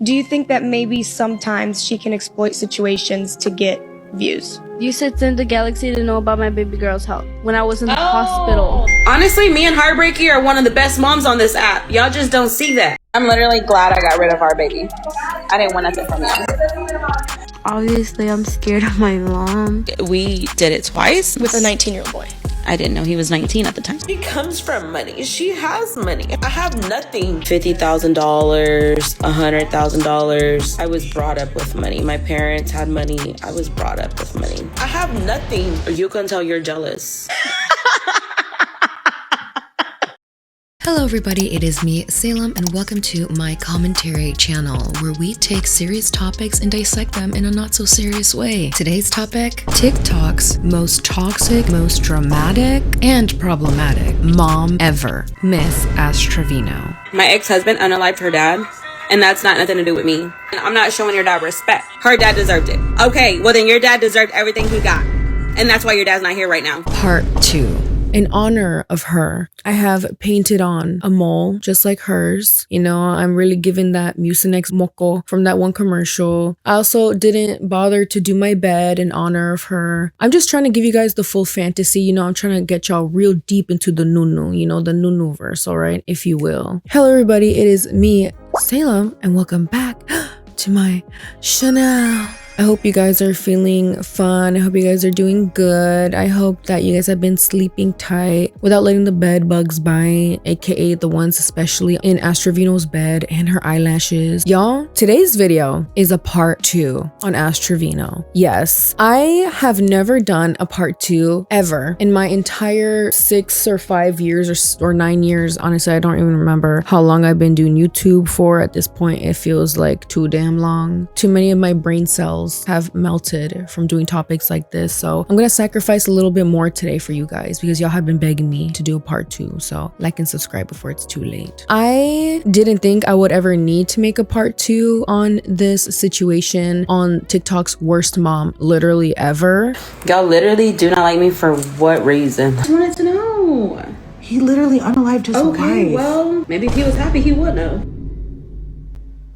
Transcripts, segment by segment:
Do you think that maybe sometimes she can exploit situations to get views? You said send the galaxy to know about my baby girl's health when I was in the hospital. Honestly, me and Heartbreaky are one of the best moms on this app. Y'all just don't see that. I'm literally glad I got rid of our baby. I didn't want nothing from you. Obviously, I'm scared of my mom. We did it twice. With a 19-year-old boy. I didn't know he was 19 at the time. She comes from money. She has money. I have nothing. $50,000, $100,000. I was brought up with money. My parents had money. I was brought up with money. I have nothing. You can tell you're jealous. Hello everybody, it is me, Salem, and welcome to my commentary channel where we take serious topics and dissect them in a not so serious way. Today's topic, TikTok's most toxic, most dramatic, and problematic mom ever, Miss Trevino. My ex-husband unalived her dad, and that's not nothing to do with me. I'm not showing your dad respect. Her dad deserved it. Okay, well then your dad deserved everything he got. And that's why your dad's not here right now. Part 2. In honor of her, I have painted on a mole just like hers. You know, I'm really giving that Mucinex moco from that one commercial. I also didn't bother to do my bed in honor of her. I'm just trying to give you guys the full fantasy. You know, I'm trying to get y'all real deep into the Nunu, you know, the Nunu verse, all right, if you will. Hello, everybody. It is me, Salem, and welcome back to my channel. I hope you guys are feeling fun. I hope you guys are doing good. I hope that you guys have been sleeping tight without letting the bed bugs bite, aka the ones especially in Trevino's bed and her eyelashes. Y'all, today's video is a part 2 on Trevino. Yes, I have never done a part 2 ever in my entire 6 or 5 years or 9 years. Honestly, I don't even remember how long I've been doing YouTube for. At this point, it feels like too damn long. Too many of my brain cells have melted from doing topics like this, so I'm gonna sacrifice a little bit more today for you guys because y'all have been begging me to do a part 2, so like and subscribe before it's too late. I didn't think I would ever need to make a part 2 on this situation on TikTok's worst mom literally ever. Y'all literally do not like me for what reason? I wanted to know. He literally unalived his wife. Okay, well, maybe if he was happy, he would know.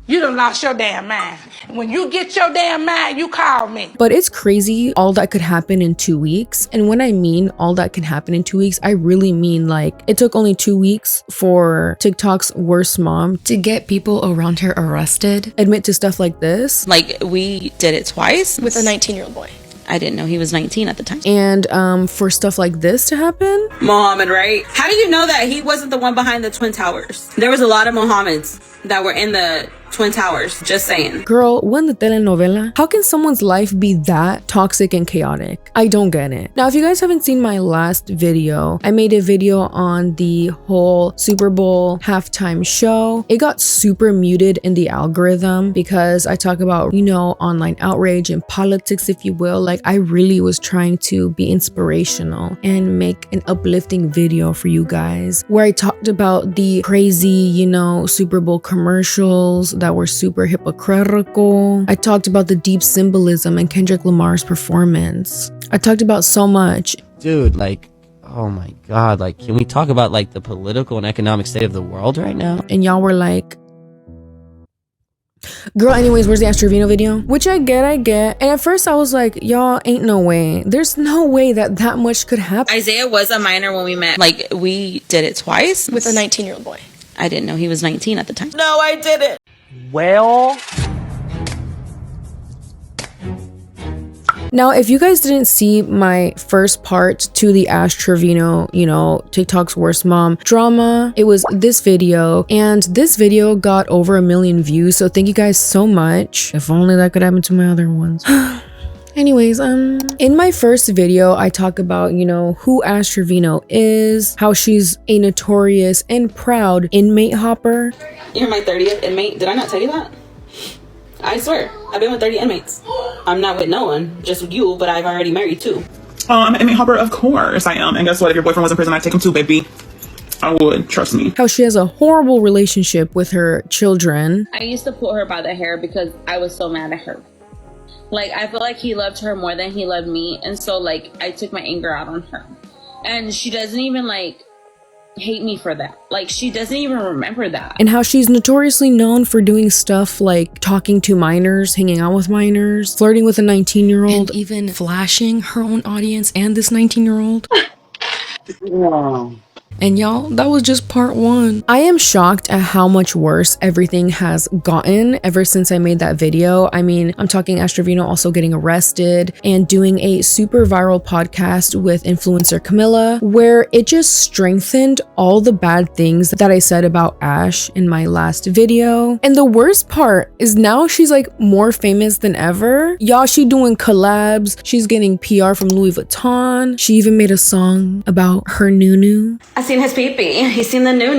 You done lost your damn mind. When you get your damn mind, you call me. But it's crazy all that could happen in 2 weeks. And when I mean all that can happen in 2 weeks, I really mean like it took only 2 weeks for TikTok's worst mom to get people around her arrested, admit to stuff like this. Like, we did it twice. With a 19-year-old boy. I didn't know he was 19 at the time. And for stuff like this to happen. Muhammad, right? How do you know that he wasn't the one behind the Twin Towers? There was a lot of Muhammads that were in the Twin Towers, just saying. Girl, when the telenovela, how can someone's life be that toxic and chaotic? I don't get it. Now, if you guys haven't seen my last video, I made a video on the whole Super Bowl halftime show. It got super muted in the algorithm because I talk about, you know, online outrage and politics, if you will. Like, I really was trying to be inspirational and make an uplifting video for you guys where I talked about the crazy, you know, Super Bowl commercials that were super hypocritical. I talked about the deep symbolism in Kendrick Lamar's performance. I talked about so much. Dude, like, oh my God, like, can we talk about like the political and economic state of the world right now? And y'all were like, girl, anyways, where's the Trevino video? Which I get. And at first I was like, y'all, ain't no way. There's no way that much could happen. Isaiah was a minor when we met. Like, we did it twice. With a 19-year-old boy. I didn't know he was 19 at the time. No, I didn't. Well, now, if you guys didn't see my first part to the Trevino, you know, TikTok's worst mom drama, it was this video, and this video got over 1 million views. So thank you guys so much. If only that could happen to my other ones. Anyways, in my first video, I talk about, you know, who Trevino is, how she's a notorious and proud inmate hopper. You're my 30th inmate. Did I not tell you that? I swear, I've been with 30 inmates. I'm not with no one, just with you, but I've already married 2. I'm an inmate hopper, of course I am. And guess what? If your boyfriend was in prison, I'd take him too, baby. I would, trust me. How she has a horrible relationship with her children. I used to pull her by the hair because I was so mad at her. Like, I feel like he loved her more than he loved me. And so, like, I took my anger out on her. And she doesn't even, like, hate me for that. Like, she doesn't even remember that. And how she's notoriously known for doing stuff like talking to minors, hanging out with minors, flirting with a 19-year-old, and even flashing her own audience and this 19-year-old. Wow. And y'all, that was just part one. I am shocked at how much worse everything has gotten ever since I made that video. I mean, I'm talking Ash Trevino also getting arrested and doing a super viral podcast with influencer Camilla, where it just strengthened all the bad things that I said about Ash in my last video. And the worst part is now she's like more famous than ever. Y'all, she doing collabs. She's getting PR from Louis Vuitton. She even made a song about her nunu. I seen his pee-pee. He's seen the new.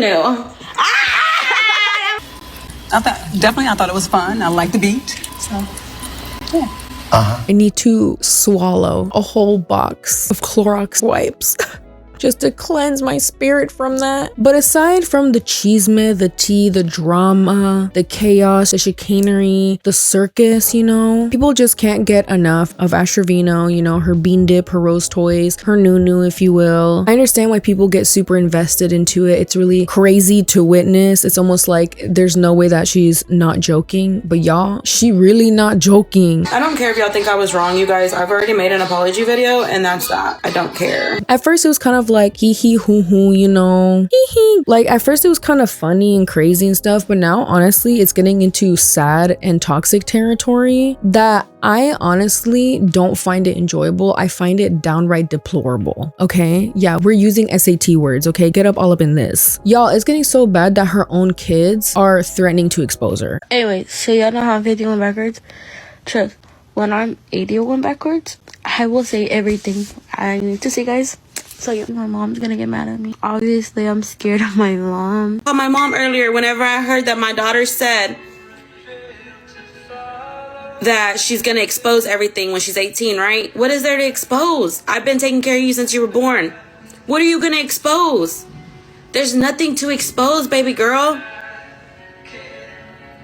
I thought it was fun. I like the beat. So, yeah. I need to swallow a whole box of Clorox wipes just to cleanse my spirit from that. But aside from the chisme, the tea, the drama, the chaos, the chicanery, the circus, you know, people just can't get enough of Ash Trevino, you know, her bean dip, her rose toys, her nunu, if you will. I understand why people get super invested into it. It's really crazy to witness. It's almost like there's no way that she's not joking, but y'all, she really not joking. I don't care if y'all think I was wrong, you guys. I've already made an apology video, and that's that. I don't care. At first, it was kind of like hee hee hoo hoo, you know, hee hee. Like at first it was kind of funny and crazy and stuff, but now honestly it's getting into sad and toxic territory that I honestly don't find it enjoyable. I find it downright deplorable. Okay, yeah, we're using SAT words. Okay, get up in this, y'all. It's getting so bad that her own kids are threatening to expose her. Anyway, so y'all know how I'm 51 backwards? Trust, when I'm 81 backwards, I will say everything I need to say, guys. So yeah, my mom's gonna get mad at me. Obviously, I'm scared of my mom. I called my mom earlier whenever I heard that my daughter said that she's gonna expose everything when she's 18, right? What is there to expose? I've been taking care of you since you were born. What are you gonna expose? There's nothing to expose, baby girl.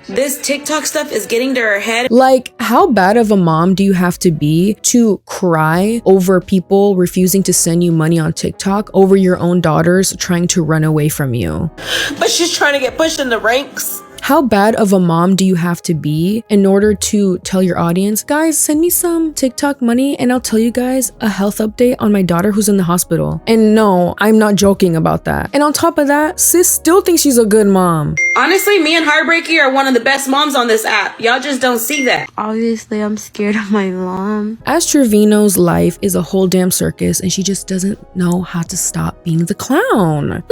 This TikTok stuff is getting to her head. Like, how bad of a mom do you have to be to cry over people refusing to send you money on TikTok over your own daughters trying to run away from you? But she's trying to get pushed in the ranks. How bad of a mom do you have to be in order to tell your audience, guys, send me some TikTok money and I'll tell you guys a health update on my daughter who's in the hospital? And no, I'm not joking about that. And on top of that, sis still thinks she's a good mom. Honestly, me and Heartbreaky are one of the best moms on this app. Y'all just don't see that. Obviously, I'm scared of my mom. Ash Trevino's life is a whole damn circus and she just doesn't know how to stop being the clown.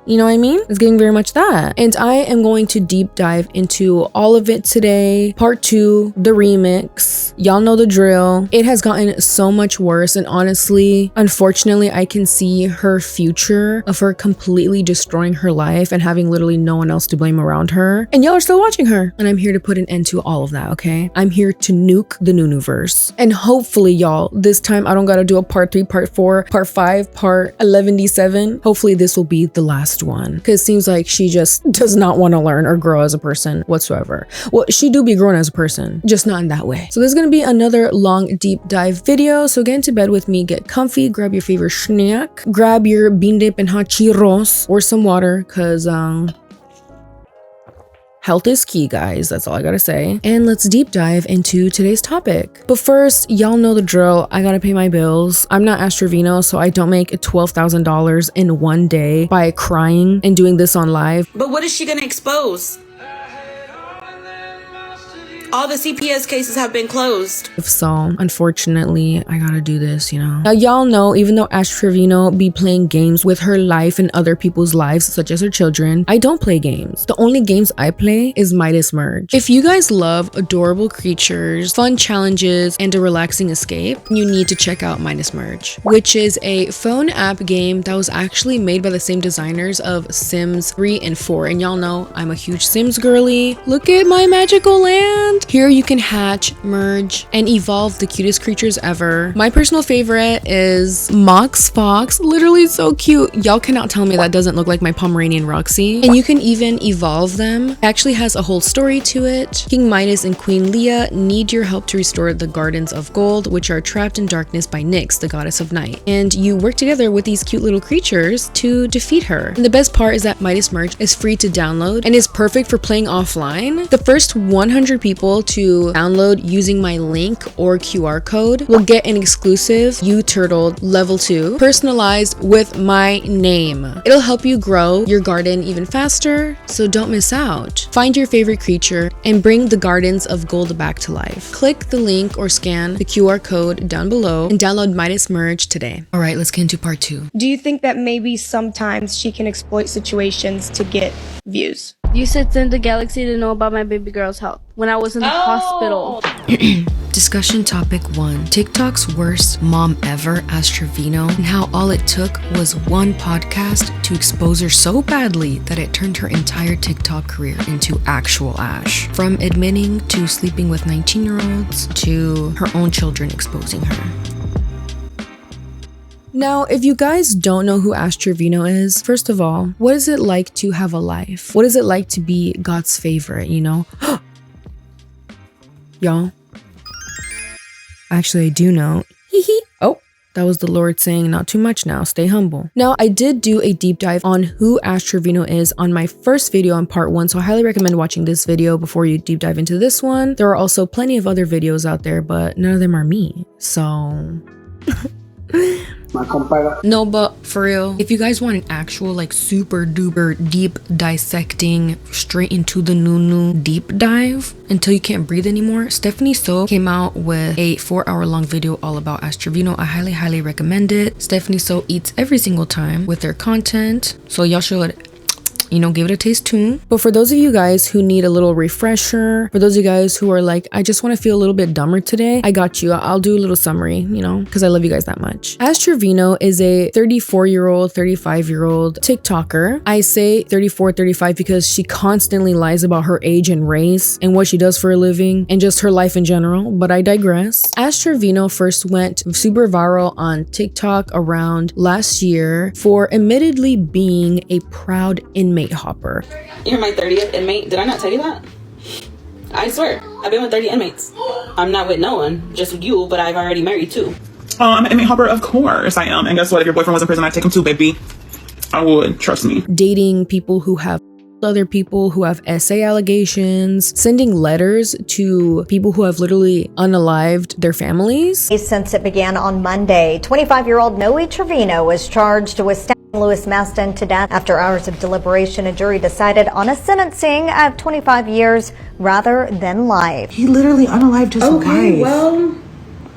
You know what I mean? It's getting very much that. And I am going to deep dive into all of it today. Part 2, the remix. Y'all know the drill. It has gotten so much worse, and honestly, unfortunately, I can see her future of her completely destroying her life and having literally no one else to blame around her. And y'all are still watching her. And I'm here to put an end to all of that, okay? I'm here to nuke the Nunuverse. And hopefully, y'all, this time I don't gotta do a part 3, part 4, part 5, part 11D7. Hopefully this will be the last one, because it seems like she just does not want to learn or grow as a person whatsoever. Well, she do be grown as a person, just not in that way. So this is gonna be another long deep dive video. So get into bed with me, get comfy, grab your favorite snack, grab your bean dip and hot churros or some water, because health is key, guys. That's all I gotta say. And let's deep dive into today's topic. But first, y'all know the drill. I gotta pay my bills. I'm not Ash Trevino, so I don't make $12,000 in one day by crying and doing this on live. But what is she gonna expose? All the CPS cases have been closed. So unfortunately, I gotta do this, you know. Now, y'all know, even though Ash Trevino be playing games with her life and other people's lives, such as her children, I don't play games. The only games I play is Midas Merge. If you guys love adorable creatures, fun challenges, and a relaxing escape, you need to check out Midas Merge, which is a phone app game that was actually made by the same designers of Sims 3 and 4. And y'all know I'm a huge Sims girly. Look at my magical land. And here you can hatch, merge, and evolve the cutest creatures ever. My personal favorite is Mox Fox. Literally so cute. Y'all cannot tell me that doesn't look like my Pomeranian Roxy. And you can even evolve them. It actually has a whole story to it. King Midas and Queen Leah need your help to restore the Gardens of Gold, which are trapped in darkness by Nyx, the goddess of night. And you work together with these cute little creatures to defeat her. And the best part is that Midas Merge is free to download and is perfect for playing offline. The first 100 people to download using my link or QR code will get an exclusive U-Turtle level 2 personalized with my name. It'll help you grow your garden even faster, so don't miss out. Find your favorite creature and bring the Gardens of Gold back to life. Click the link or scan the QR code down below and download Midas Merge today. All right, let's get into part 2. Do you think that maybe sometimes she can exploit situations to get views? You said send the galaxy to know about my baby girl's health when I was in the hospital. Discussion topic 1. TikTok's worst mom ever as Trevino, and how all it took was one podcast to expose her so badly that it turned her entire TikTok career into actual ash. From admitting to sleeping with 19-year-olds to her own children exposing her. Now, if you guys don't know who Ash Trevino is, first of all, what is it like to have a life? What is it like to be God's favorite, you know? Y'all. Actually, I do know. Oh, that was the Lord saying not too much now. Stay humble. Now, I did do a deep dive on who Ash Trevino is on my first video on part 1, so I highly recommend watching this video before you deep dive into this one. There are also plenty of other videos out there, but none of them are me. So... No, but for real, if you guys want an actual like super duper deep dissecting straight into the new deep dive until you can't breathe anymore, Stephanie So came out with a 4-hour long video all about Ash Trevino. I highly recommend it. Stephanie So eats every single time with their content, so y'all should, you know, give it a taste too. But for those of you guys who need a little refresher, for those of you guys who are like, I just want to feel a little bit dumber today, I got you. I'll do a little summary, you know, because I love you guys that much. Ash Trevino is a 34-year-old, 35-year-old TikToker. I say 34, 35 because she constantly lies about her age and race and what she does for a living and just her life in general, but I digress. Ash Trevino first went super viral on TikTok around last year for admittedly being a proud inmate hopper. You're my 30th inmate. Did I not tell you that? I swear, I've been with 30 inmates. I'm not with no one, just with you, but I've already married 2. I'm an inmate hopper, of course I am. And guess what? If your boyfriend was in prison, I'd take him too, baby. I would, trust me. Dating people who have other people who have SA allegations, sending letters to people who have literally unalived their families. Since it began on Monday, 25-year-old Noe Trevino was charged with stabbing Louis Maston to death. After hours of deliberation, a jury decided on a sentencing of 25 years rather than life. He literally unalived his wife. Okay, well,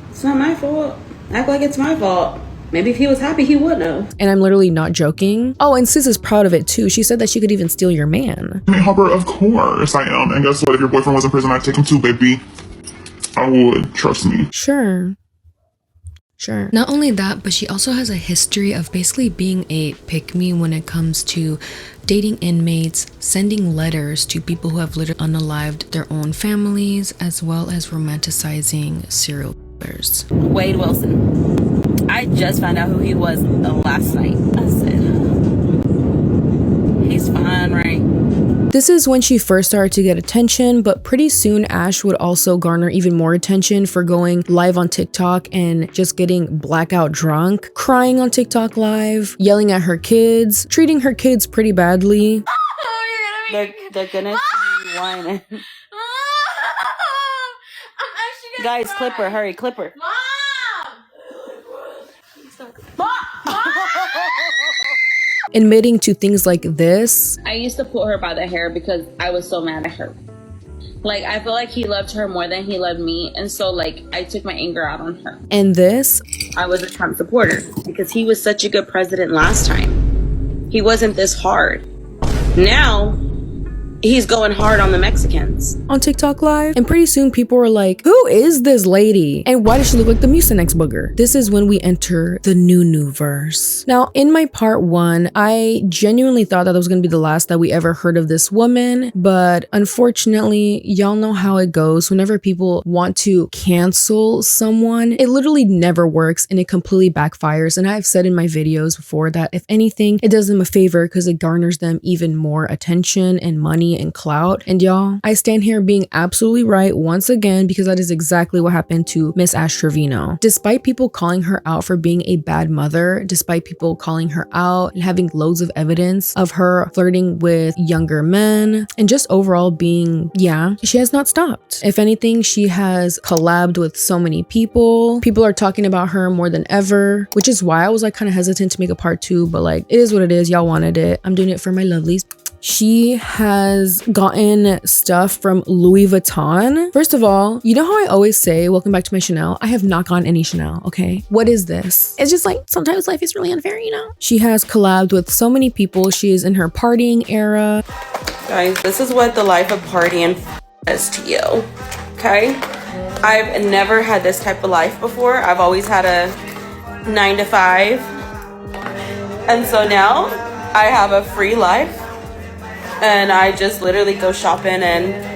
it's not my fault. Act like it's my fault. Maybe if he was happy, he would know. And I'm literally not joking. Oh, and Sis is proud of it too. She said that she could even steal your man. Inmate hopper, of course I am. And guess what? If your boyfriend was in prison, I'd take him too, baby. I would, trust me. Sure. Not only that, but she also has a history of basically being a pick-me when it comes to dating inmates, sending letters to people who have literally unalived their own families, as well as romanticizing serial killers. Wade Wilson. I just found out who he was last night. I said, he's fine, right? This is when she first started to get attention, but pretty soon Ash would also garner even more attention for going live on TikTok and just getting blackout drunk, crying on TikTok live, yelling at her kids, treating her kids pretty badly. They're gonna see whining. Guys, clip her, hurry, clip her. Admitting to things like this. I used to pull her by the hair because I was so mad at her. Like, I feel like he loved her more than he loved me. And so, like, I took my anger out on her. And this. I was a Trump supporter because he was such a good president last time. He wasn't this hard. Now, he's going hard on the Mexicans on TikTok live, and pretty soon people were like, who is this lady? And why does she look like the Mucinex booger? This is when we enter the new verse. Now, in my part 1, I genuinely thought that was going to be the last that we ever heard of this woman, but unfortunately, y'all know how it goes. Whenever people want to cancel someone, it literally never works and it completely backfires. And I've said in my videos before that if anything, it does them a favor because it garners them even more attention and money and clout. And y'all, I stand here being absolutely right once again because that is exactly what happened to Miss Ash Trevino. Despite people calling her out for being a bad mother, despite people calling her out and having loads of evidence of her flirting with younger men and just overall being, yeah, she has not stopped. If anything, she has collabed with so many people. People are talking about her more than ever, which is why I was like kind of hesitant to make a part 2, but like it is what it is. Y'all wanted it. I'm doing it for my lovelies. She has gotten stuff from Louis Vuitton. First of all, you know how I always say, welcome back to my Chanel? I have not gotten any Chanel, okay? What is this? It's just like, sometimes life is really unfair, you know? She has collabed with so many people. She is in her partying era. guys. This is what the life of partying is to you, okay? I've never had this type of life before. I've always had a 9 to 5, and so now I have a free life. And I just literally go shopping and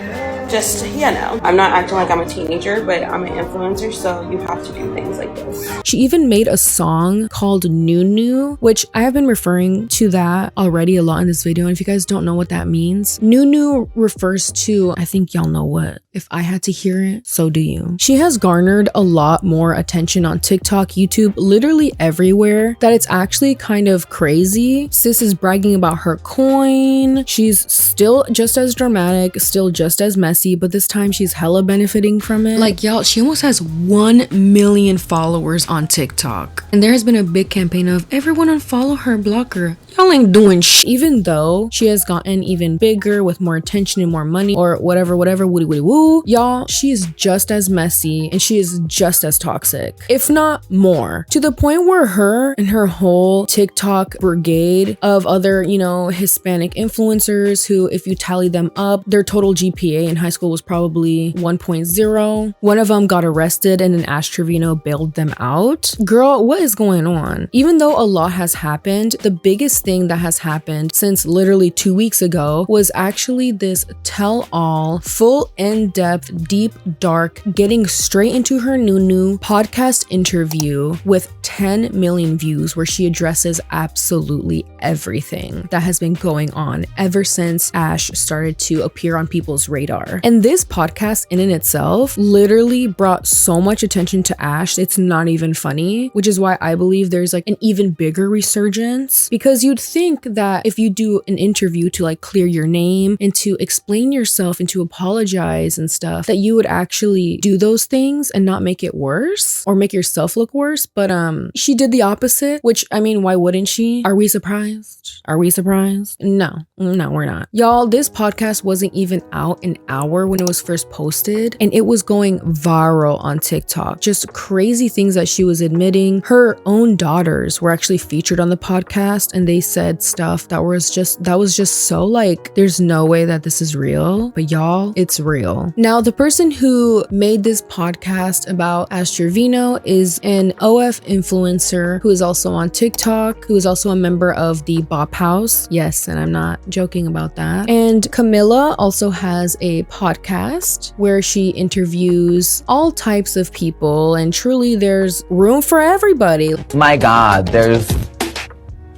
just, you know, I'm not acting like I'm a teenager, but I'm an influencer, so you have to do things like this. She even made a song called Nunu, which I have been referring to that already a lot in this video. And if you guys don't know what that means, Nunu refers to, I think y'all know what. If I had to hear it, so do you. She has garnered a lot more attention on TikTok, YouTube, literally everywhere, that it's actually kind of crazy. Sis is bragging about her coin. She's still just as dramatic, still just as messy, but this time she's hella benefiting from it. Like, y'all, she almost has 1 million followers on TikTok. And there has been a big campaign of everyone unfollow her, block her. Y'all ain't doing even though she has gotten even bigger with more attention and more money or whatever, woody woo, y'all, she is just as messy and she is just as toxic, if not more, to the point where her and her whole TikTok brigade of other, you know, Hispanic influencers who, if you tally them up, their total GPA in high school was probably 1.0. One of them got arrested and then Ash Trevino bailed them out. Girl, what is going on? Even though a lot has happened, the biggest thing that has happened since literally 2 weeks ago was actually this tell-all, full in-depth, deep, dark, getting straight into her new podcast interview with 10 million views where she addresses absolutely everything that has been going on ever since Ash started to appear on people's radar. And this podcast in and itself literally brought so much attention to Ash, it's not even funny, which is why I believe there's like an even bigger resurgence, because you'd think that if you do an interview to like clear your name and to explain yourself and to apologize and stuff, that you would actually do those things and not make it worse or make yourself look worse. But she did the opposite, which, I mean, why wouldn't she? Are we surprised? Are we surprised? No, we're not. Y'all, this podcast wasn't even out an hour when it was first posted and it was going viral on TikTok. Just crazy things that she was admitting. Her own daughters were actually featured on the podcast and they said stuff that was just so like, there's no way that this is real, but y'all, it's real. Now, the person who made this podcast about Ash Trevino is an OF influencer who is also on TikTok, who is also a member of the Bop House. Yes, and I'm not joking about that. And Camilla also has a podcast where she interviews all types of people, and truly there's room for everybody. My God, there's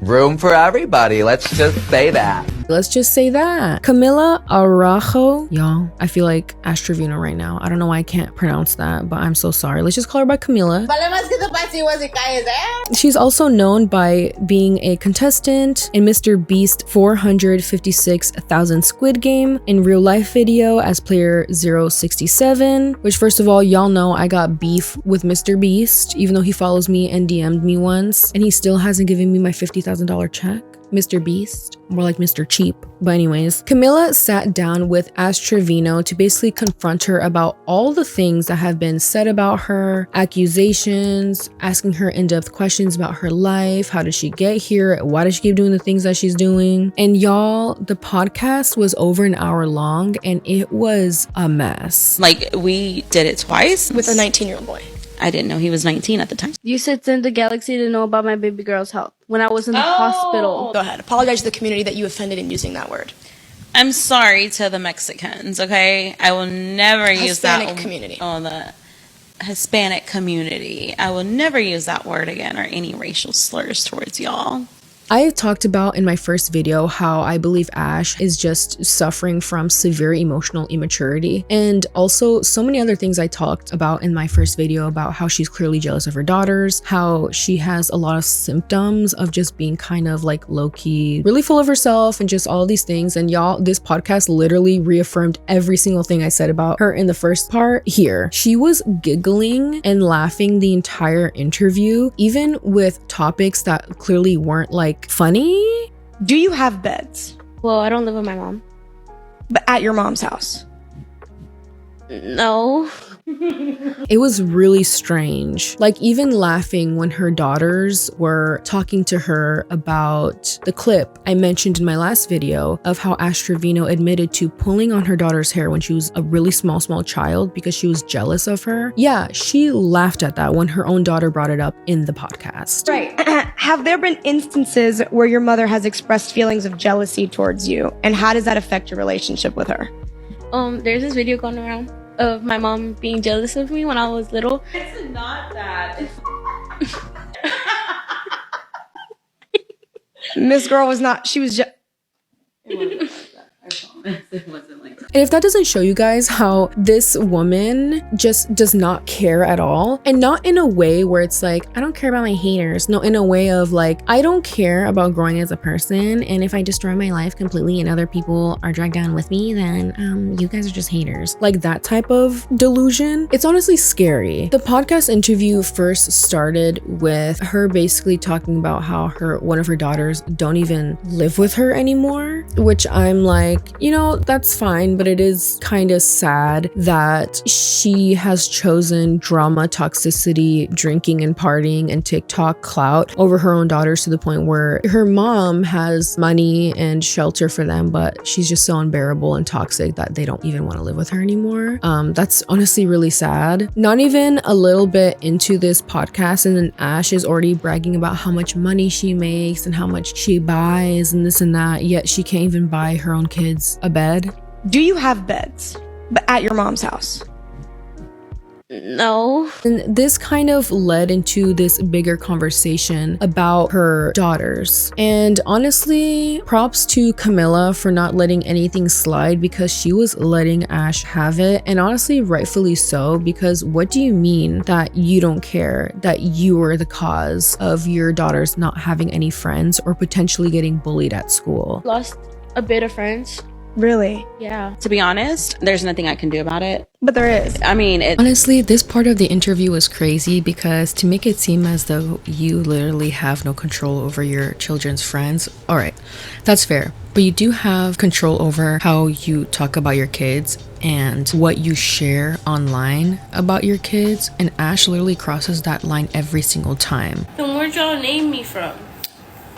room for everybody. Let's just say that. Let's just say that. Camilla Araujo. Y'all, I feel like Ash Trevino right now. I don't know why I can't pronounce that, but I'm so sorry. Let's just call her by Camilla. She's also known by being a contestant in Mr. Beast 456,000 Squid Game, in real life video as player 067, which first of all, y'all know I got beef with Mr. Beast, even though he follows me and DM'd me once, and he still hasn't given me my $50,000 check. Mr. Beast, more like Mr. Cheap. But anyways, Camila sat down with Ash Trevino to basically confront her about all the things that have been said about her, accusations, asking her in-depth questions about her life, how did she get here, why does she keep doing the things that she's doing. And y'all, the podcast was over an hour long and it was a mess. Like, we did it twice with a 19-year-old boy. I didn't know he was 19 at the time. You said send the galaxy to know about my baby girl's health when I was in the hospital. Go ahead. Apologize to the community that you offended in using that word. I'm sorry to the Mexicans, okay? I will never use that. Hispanic community. Oh, the Hispanic community. I will never use that word again or any racial slurs towards y'all. I talked about in my first video how I believe Ash is just suffering from severe emotional immaturity, and also so many other things I talked about in my first video about how she's clearly jealous of her daughters, how she has a lot of symptoms of just being kind of like low-key really full of herself and just all these things. And y'all, this podcast literally reaffirmed every single thing I said about her in the first part here. She was giggling and laughing the entire interview, even with topics that clearly weren't like funny. Do you have beds? Well, I don't live with my mom. But at your mom's house? No. It was really strange. Like, even laughing when her daughters were talking to her about the clip I mentioned in my last video of how Ash Trevino admitted to pulling on her daughter's hair when she was a really small child because she was jealous of her. Yeah, she laughed at that when her own daughter brought it up in the podcast. Right. Have there been instances where your mother has expressed feelings of jealousy towards you? And how does that affect your relationship with her? There's this video going around of my mom being jealous of me when I was little. It's not that. Miss Girl was not, she was just... It wasn't like that. And if that doesn't show you guys how this woman just does not care at all, and not in a way where it's like, I don't care about my haters. No, in a way of like, I don't care about growing as a person, and if I destroy my life completely and other people are dragged down with me, then you guys are just haters. Like that type of delusion. It's honestly scary. The podcast interview first started with her basically talking about how one of her daughters don't even live with her anymore, which I'm like, you know, that's fine, but it is kind of sad that she has chosen drama, toxicity, drinking and partying and TikTok clout over her own daughters to the point where her mom has money and shelter for them, but she's just so unbearable and toxic that they don't even want to live with her anymore. That's honestly really sad. Not even a little bit into this podcast and then Ash is already bragging about how much money she makes and how much she buys and this and that, yet she can't even buy her own kids a bed. Do you have beds? But at your mom's house? No. And this kind of led into this bigger conversation about her daughters. And honestly, props to Camila for not letting anything slide because she was letting Ash have it. And honestly, rightfully so, because what do you mean that you don't care that you were the cause of your daughters not having any friends or potentially getting bullied at school? Lost a bit of friends. Really? Yeah. To be honest, there's nothing I can do about it. But there is. I mean, honestly, this part of the interview was crazy because to make it seem as though you literally have no control over your children's friends, all right, that's fair. But you do have control over how you talk about your kids and what you share online about your kids. And Ash literally crosses that line every single time. Then where'd y'all name me from?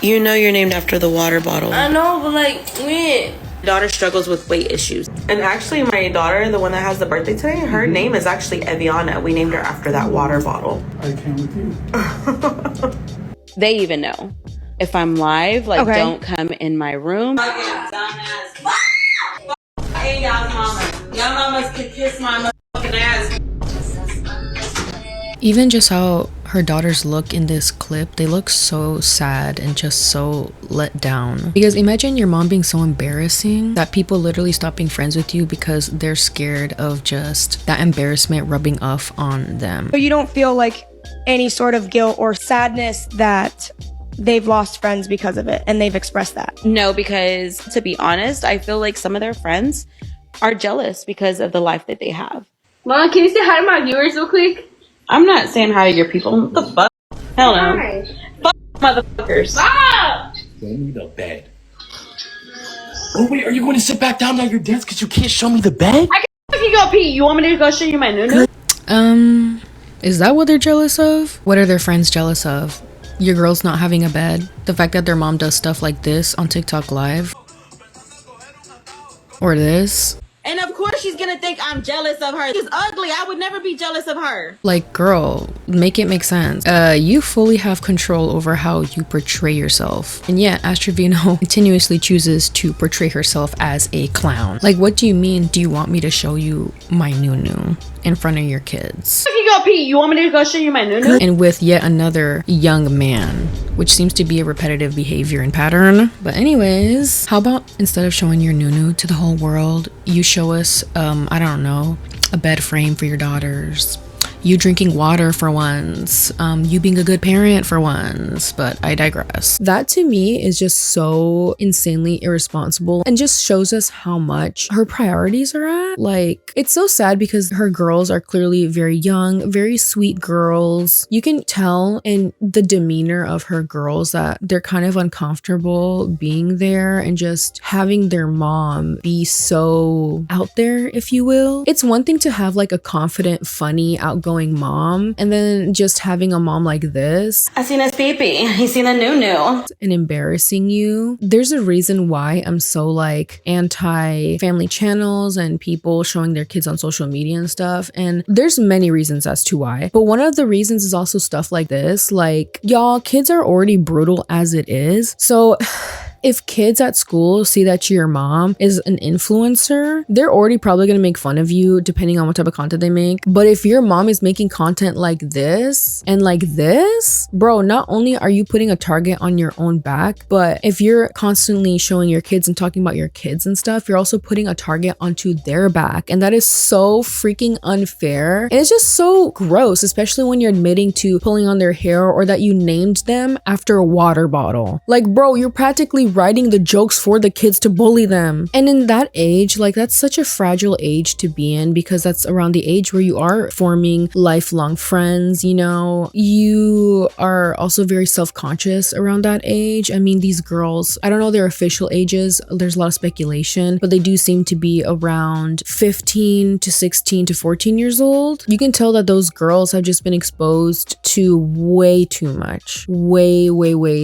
You know you're named after the water bottle. I know, but like, when? Daughter struggles with weight issues. And actually my daughter, the one that has the birthday today, her name is actually Eviana. We named her after that water bottle. I came with you. They even know. If I'm live, like, okay, don't come in my room. Hey, y'all's mama. Y'all mamas can kiss my motherfucking ass. Even just how her daughters look in this clip, they look so sad and just so let down. Because imagine your mom being so embarrassing that people literally stop being friends with you because they're scared of just that embarrassment rubbing off on them. So you don't feel like any sort of guilt or sadness that they've lost friends because of it and they've expressed that? No, because to be honest, I feel like some of their friends are jealous because of the life that they have. Mom, can you say hi to my viewers real quick? I'm not saying hi to your people. What the fuck? Hell no. Hi. Fuck motherfuckers. Stop! Show me the bed. Oh wait, are you going to sit back down at your desk because you can't show me the bed? I can go pee. You want me to go show you my nunu? Is that what they're jealous of? What are their friends jealous of? Your girl's not having a bed? The fact that their mom does stuff like this on TikTok Live? Or this? And of course she's gonna think I'm jealous of her. She's ugly. I would never be jealous of her. Like, girl, make it make sense. You fully have control over how you portray yourself. And yet, Ash Trevino continuously chooses to portray herself as a clown. Like, what do you mean, do you want me to show you my nunu in front of your kids? If you go pee, you want me to go show you my nunu? And with yet another young man, which seems to be a repetitive behavior and pattern. But anyways, how about instead of showing your nunu to the whole world, you show us, I don't know, a bed frame for your daughters, you drinking water for once, you being a good parent for once, but I digress. That to me is just so insanely irresponsible and just shows us how much her priorities are at. Like, it's so sad because her girls are clearly very young, very sweet girls. You can tell in the demeanor of her girls that they're kind of uncomfortable being there and just having their mom be so out there, if you will. It's one thing to have like a confident, funny, outgoing mom, and then just having a mom like this. I seen his pee-pee. He seen a nunu. And embarrassing you. There's a reason why I'm so like anti-family channels and people showing their kids on social media and stuff. And there's many reasons as to why. But one of the reasons is also stuff like this. Like, y'all, kids are already brutal as it is. So if kids at school see that your mom is an influencer, they're already probably gonna make fun of you depending on what type of content they make. But if your mom is making content like this and like this, bro, not only are you putting a target on your own back, but if you're constantly showing your kids and talking about your kids and stuff, you're also putting a target onto their back. And that is so freaking unfair. And it's just so gross, especially when you're admitting to pulling on their hair or that you named them after a water bottle. Like, bro, you're practically writing the jokes for the kids to bully them. And in that age, like, that's such a fragile age to be in because that's around the age where you are forming lifelong friends, you know. You are also very self-conscious around that age. I mean, these girls, I don't know their official ages, there's a lot of speculation, but they do seem to be around 15 to 16 to 14 years old. You can tell that those girls have just been exposed to way too much. Way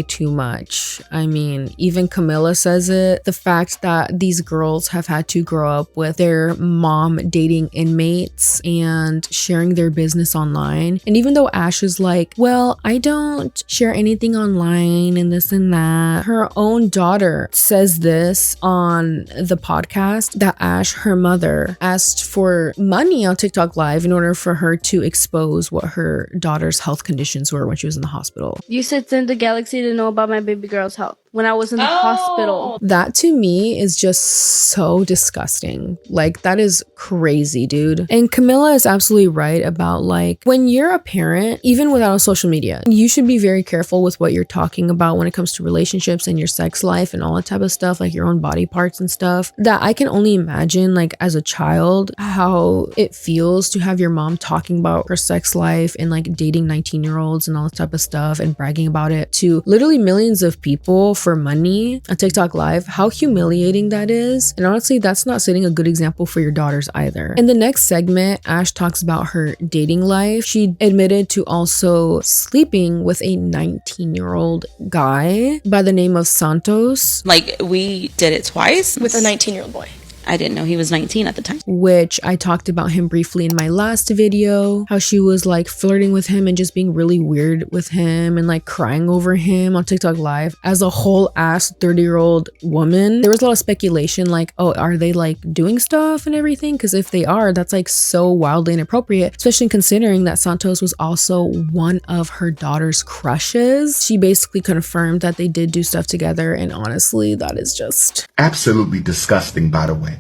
too much. I mean, even Camilla says it. The fact that these girls have had to grow up with their mom dating inmates and sharing their business online. And even though Ash is like, well, I don't share anything online and this and that, her own daughter says this on the podcast that Ash, her mother, asked for money on TikTok Live in order for her to expose what her daughter's health conditions were when she was in the hospital. You said send the galaxy to know about my baby girl's health when I was in the hospital. That to me is just so disgusting. Like, that is crazy, dude. And Camilla is absolutely right about, like, when you're a parent, even without social media, you should be very careful with what you're talking about when it comes to relationships and your sex life and all that type of stuff, like your own body parts and stuff. That I can only imagine, like, as a child, how it feels to have your mom talking about her sex life and like dating 19-year-olds and all that type of stuff and bragging about it to literally millions of people for money on TikTok Live. How humiliating that is. And honestly, that's not setting a good example for your daughters either. In the next segment, Ash talks about her dating life. She admitted to also sleeping with a 19-year-old guy by the name of Santos. Like, we did it twice. With a 19-year-old boy. I didn't know he was 19 at the time. Which I talked about him briefly in my last video, how she was like flirting with him and just being really weird with him and like crying over him on TikTok Live as a whole ass 30-year-old woman. There was a lot of speculation like, oh, are they like doing stuff and everything? Because if they are, that's like so wildly inappropriate, especially considering that Santos was also one of her daughter's crushes. She basically confirmed that they did do stuff together, and honestly, that is just absolutely disgusting, by the way.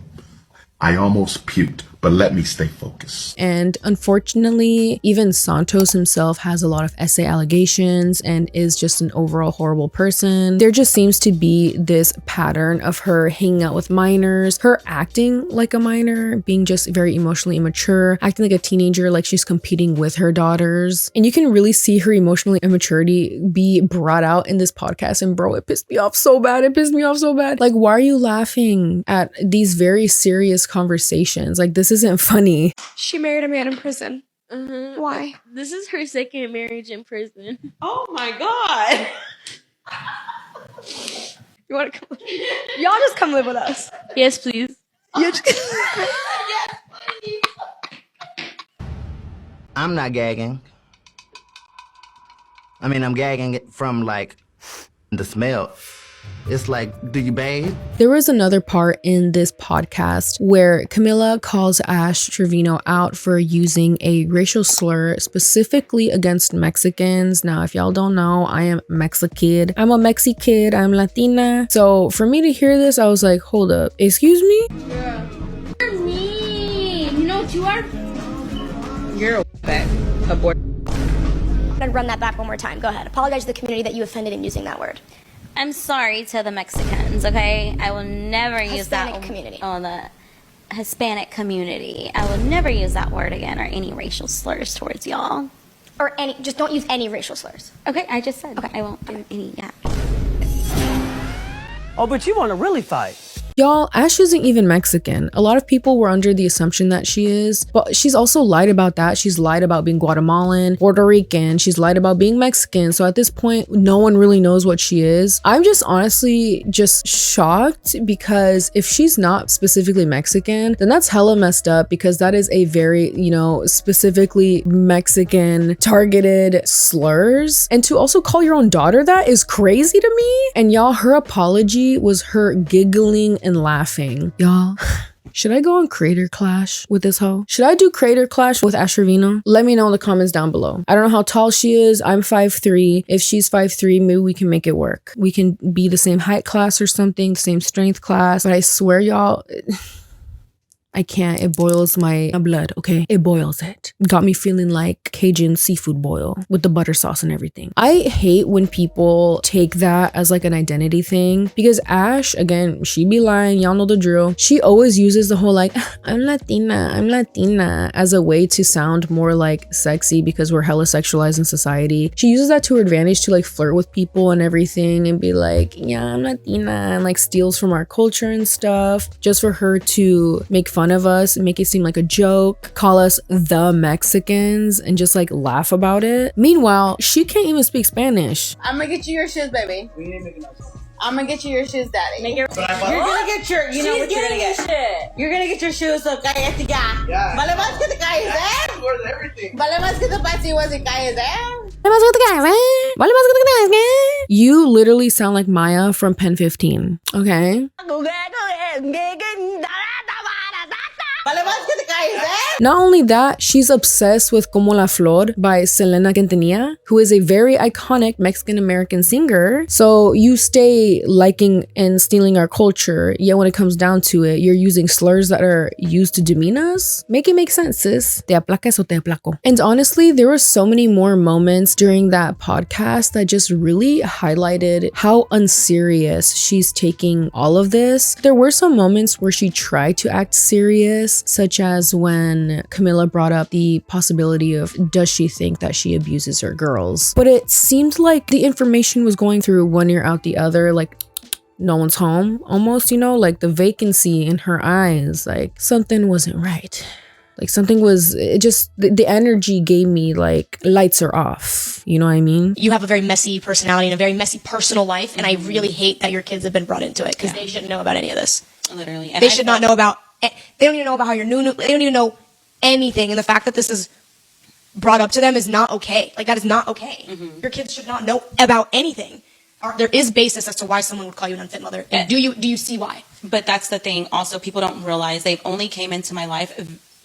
I almost puked. but let me stay focused. And unfortunately, even Santos himself has a lot of essay allegations and is just an overall horrible person. There just seems to be this pattern of her hanging out with minors, her acting like a minor, being just very emotionally immature, acting like a teenager, like she's competing with her daughters. And you can really see her emotional immaturity be brought out in this podcast. And bro, it pissed me off so bad. It pissed me off so bad. Like, why are you laughing at these very serious conversations? Like, this isn't funny. She married a man in prison. Why? This is her second marriage in prison. Oh my God. You want to come? Y'all just come live with us. Yes, please. I'm not gagging. I mean, I'm gagging from like the smell. It's like, do you bathe? There was another part in this podcast where Camila calls Ash Trevino out for using a racial slur specifically against Mexicans. Now, if y'all don't know, I am Mexikid. I'm a Mexikid. I'm Latina. So for me to hear this, I was like, hold up. Excuse me? You're mean. You know what you are? You're a back. Abort. I'm gonna run that back one more time. Go ahead. Apologize to the community that you offended in using that word. I'm sorry to the Mexicans, okay? I will never use that Hispanic community. Oh, the Hispanic community. I will never use that word again or any racial slurs towards y'all. Or any, just don't use any racial slurs. Okay, I just said I won't do any, yeah. Oh, but you want to really fight. Y'all, Ash isn't even Mexican. A lot of people were under the assumption that she is, but she's also lied about that. She's lied about being Guatemalan, Puerto Rican. She's lied about being Mexican. So at this point, no one really knows what she is. I'm just honestly just shocked because if she's not specifically Mexican, then that's hella messed up because that is a very, you know, specifically Mexican targeted slurs. And to also call your own daughter that is crazy to me. And y'all, her apology was her giggling and laughing. Y'all, should I go on Creator Clash with this hoe? Should I do Creator Clash with Ash Trevino? Let me know in the comments down below. I don't know how tall she is. I'm 5'3". If she's 5'3", maybe we can make it work. We can be the same height class or something, same strength class. But I swear, y'all, I can't. It boils my blood, okay? It boils it. Got me feeling like Cajun seafood boil with the butter sauce and everything. I hate when people take that as like an identity thing because Ash, again, she be lying. Y'all know the drill. She always uses the whole like, I'm Latina as a way to sound more like sexy because we're hella sexualized in society. She uses that to her advantage to like flirt with people and everything and be like, yeah, I'm Latina, and like steals from our culture and stuff just for her to make fun of us and make it seem like a joke, call us the Mexicans and just like laugh about it. Meanwhile, she can't even speak Spanish. I'm gonna get you your shoes, baby. We ain't making noise. I'm gonna get you your shoes, daddy. You're gonna get your, you know what you're gonna get? Shit. You're gonna get your shoes, so cállate ya. Yeah. Vale más que te calles, ¿eh? Worth everything. Vale más que te pases y calles, ¿eh? You literally sound like Maya from Pen 15, okay? Not only that, she's obsessed with Como la Flor by Selena Quintanilla, who is a very iconic Mexican-American singer. So you stay liking and stealing our culture, yet when it comes down to it, you're using slurs that are used to demean us? Make it make sense, sis. Te aplacas o te aplaco. And honestly, there were so many more moments during that podcast that just really highlighted how unserious she's taking all of this. There were some moments where she tried to act serious, such as when Camila brought up the possibility of, does she think that she abuses her girls? But it seemed like the information was going through one ear out the other, like no one's home almost, you know, like the vacancy in her eyes, like something wasn't right. Like something was, it just, the energy gave me like lights are off. You know what I mean? You have a very messy personality and a very messy personal life. And I really hate that your kids have been brought into it because they shouldn't know about any of this. Literally. They should not know about, they don't even know about how you're new, they don't even know anything. And the fact that this is brought up to them is not okay. Like that is not okay. Your kids should not know about anything. There is basis as to why someone would call you an unfit mother. And do you see why? But that's the thing. Also, people don't realize they've only came into my life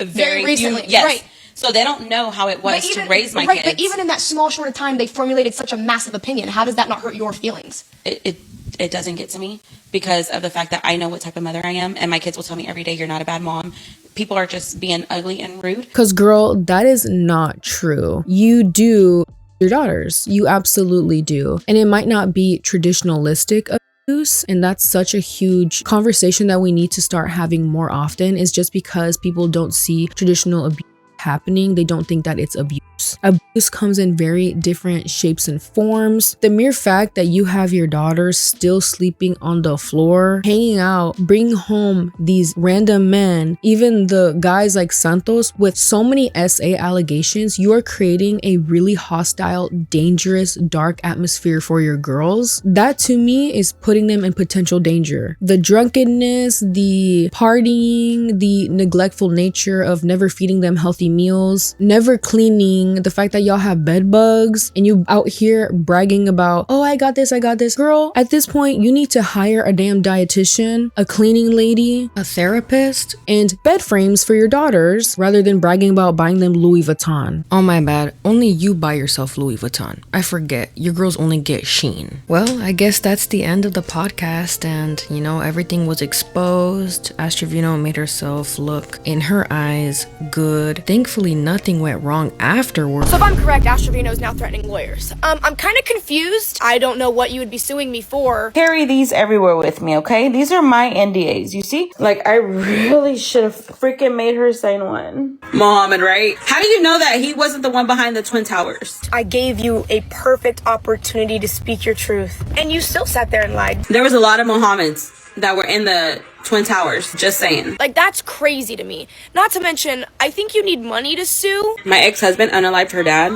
very recently. Yes. Right. So they don't know how it was to raise my kids. But even in that small, short of time, they formulated such a massive opinion. How does that not hurt your feelings? It doesn't get to me because of the fact that I know what type of mother I am, and my kids will tell me every day, "You're not a bad mom." people are just being ugly and rude. Because girl, that is not true. You do your daughters. You absolutely do. And it might not be traditionalistic abuse, and that's such a huge conversation that we need to start having more often, is just because people don't see traditional abuse happening, they don't think that it's abuse. Abuse comes in very different shapes and forms. The mere fact that you have your daughters still sleeping on the floor, hanging out, bringing home these random men, even the guys like Santos with so many SA allegations, you are creating a really hostile, dangerous, dark atmosphere for your girls. That to me is putting them in potential danger. The drunkenness, the partying, the neglectful nature of never feeding them healthy meals, never cleaning, the fact that y'all have bed bugs and you out here bragging about, oh, I got this. Girl, at this point, you need to hire a damn dietitian, a cleaning lady, a therapist, and bed frames for your daughters rather than bragging about buying them Louis Vuitton. Oh my bad, only you buy yourself Louis Vuitton. I forget, your girls only get Shein. Well, I guess that's the end of the podcast, and you know, everything was exposed. As Trevino made herself look, in her eyes, good. Thankfully, nothing went wrong afterwards. So if I'm correct, Trevino is now threatening lawyers. I'm kind of confused. I don't know what you would be suing me for. Carry these everywhere with me, okay? These are my NDAs, you see? Like, I really should have freaking made her sign one. Mohammed, right? How do you know that he wasn't the one behind the Twin Towers? I gave you a perfect opportunity to speak your truth, and you still sat there and lied. There was a lot of Mohammeds that were in the Twin Towers, just saying. Like, that's crazy to me. Not to mention, I think you need money to sue. My ex-husband unalived her dad,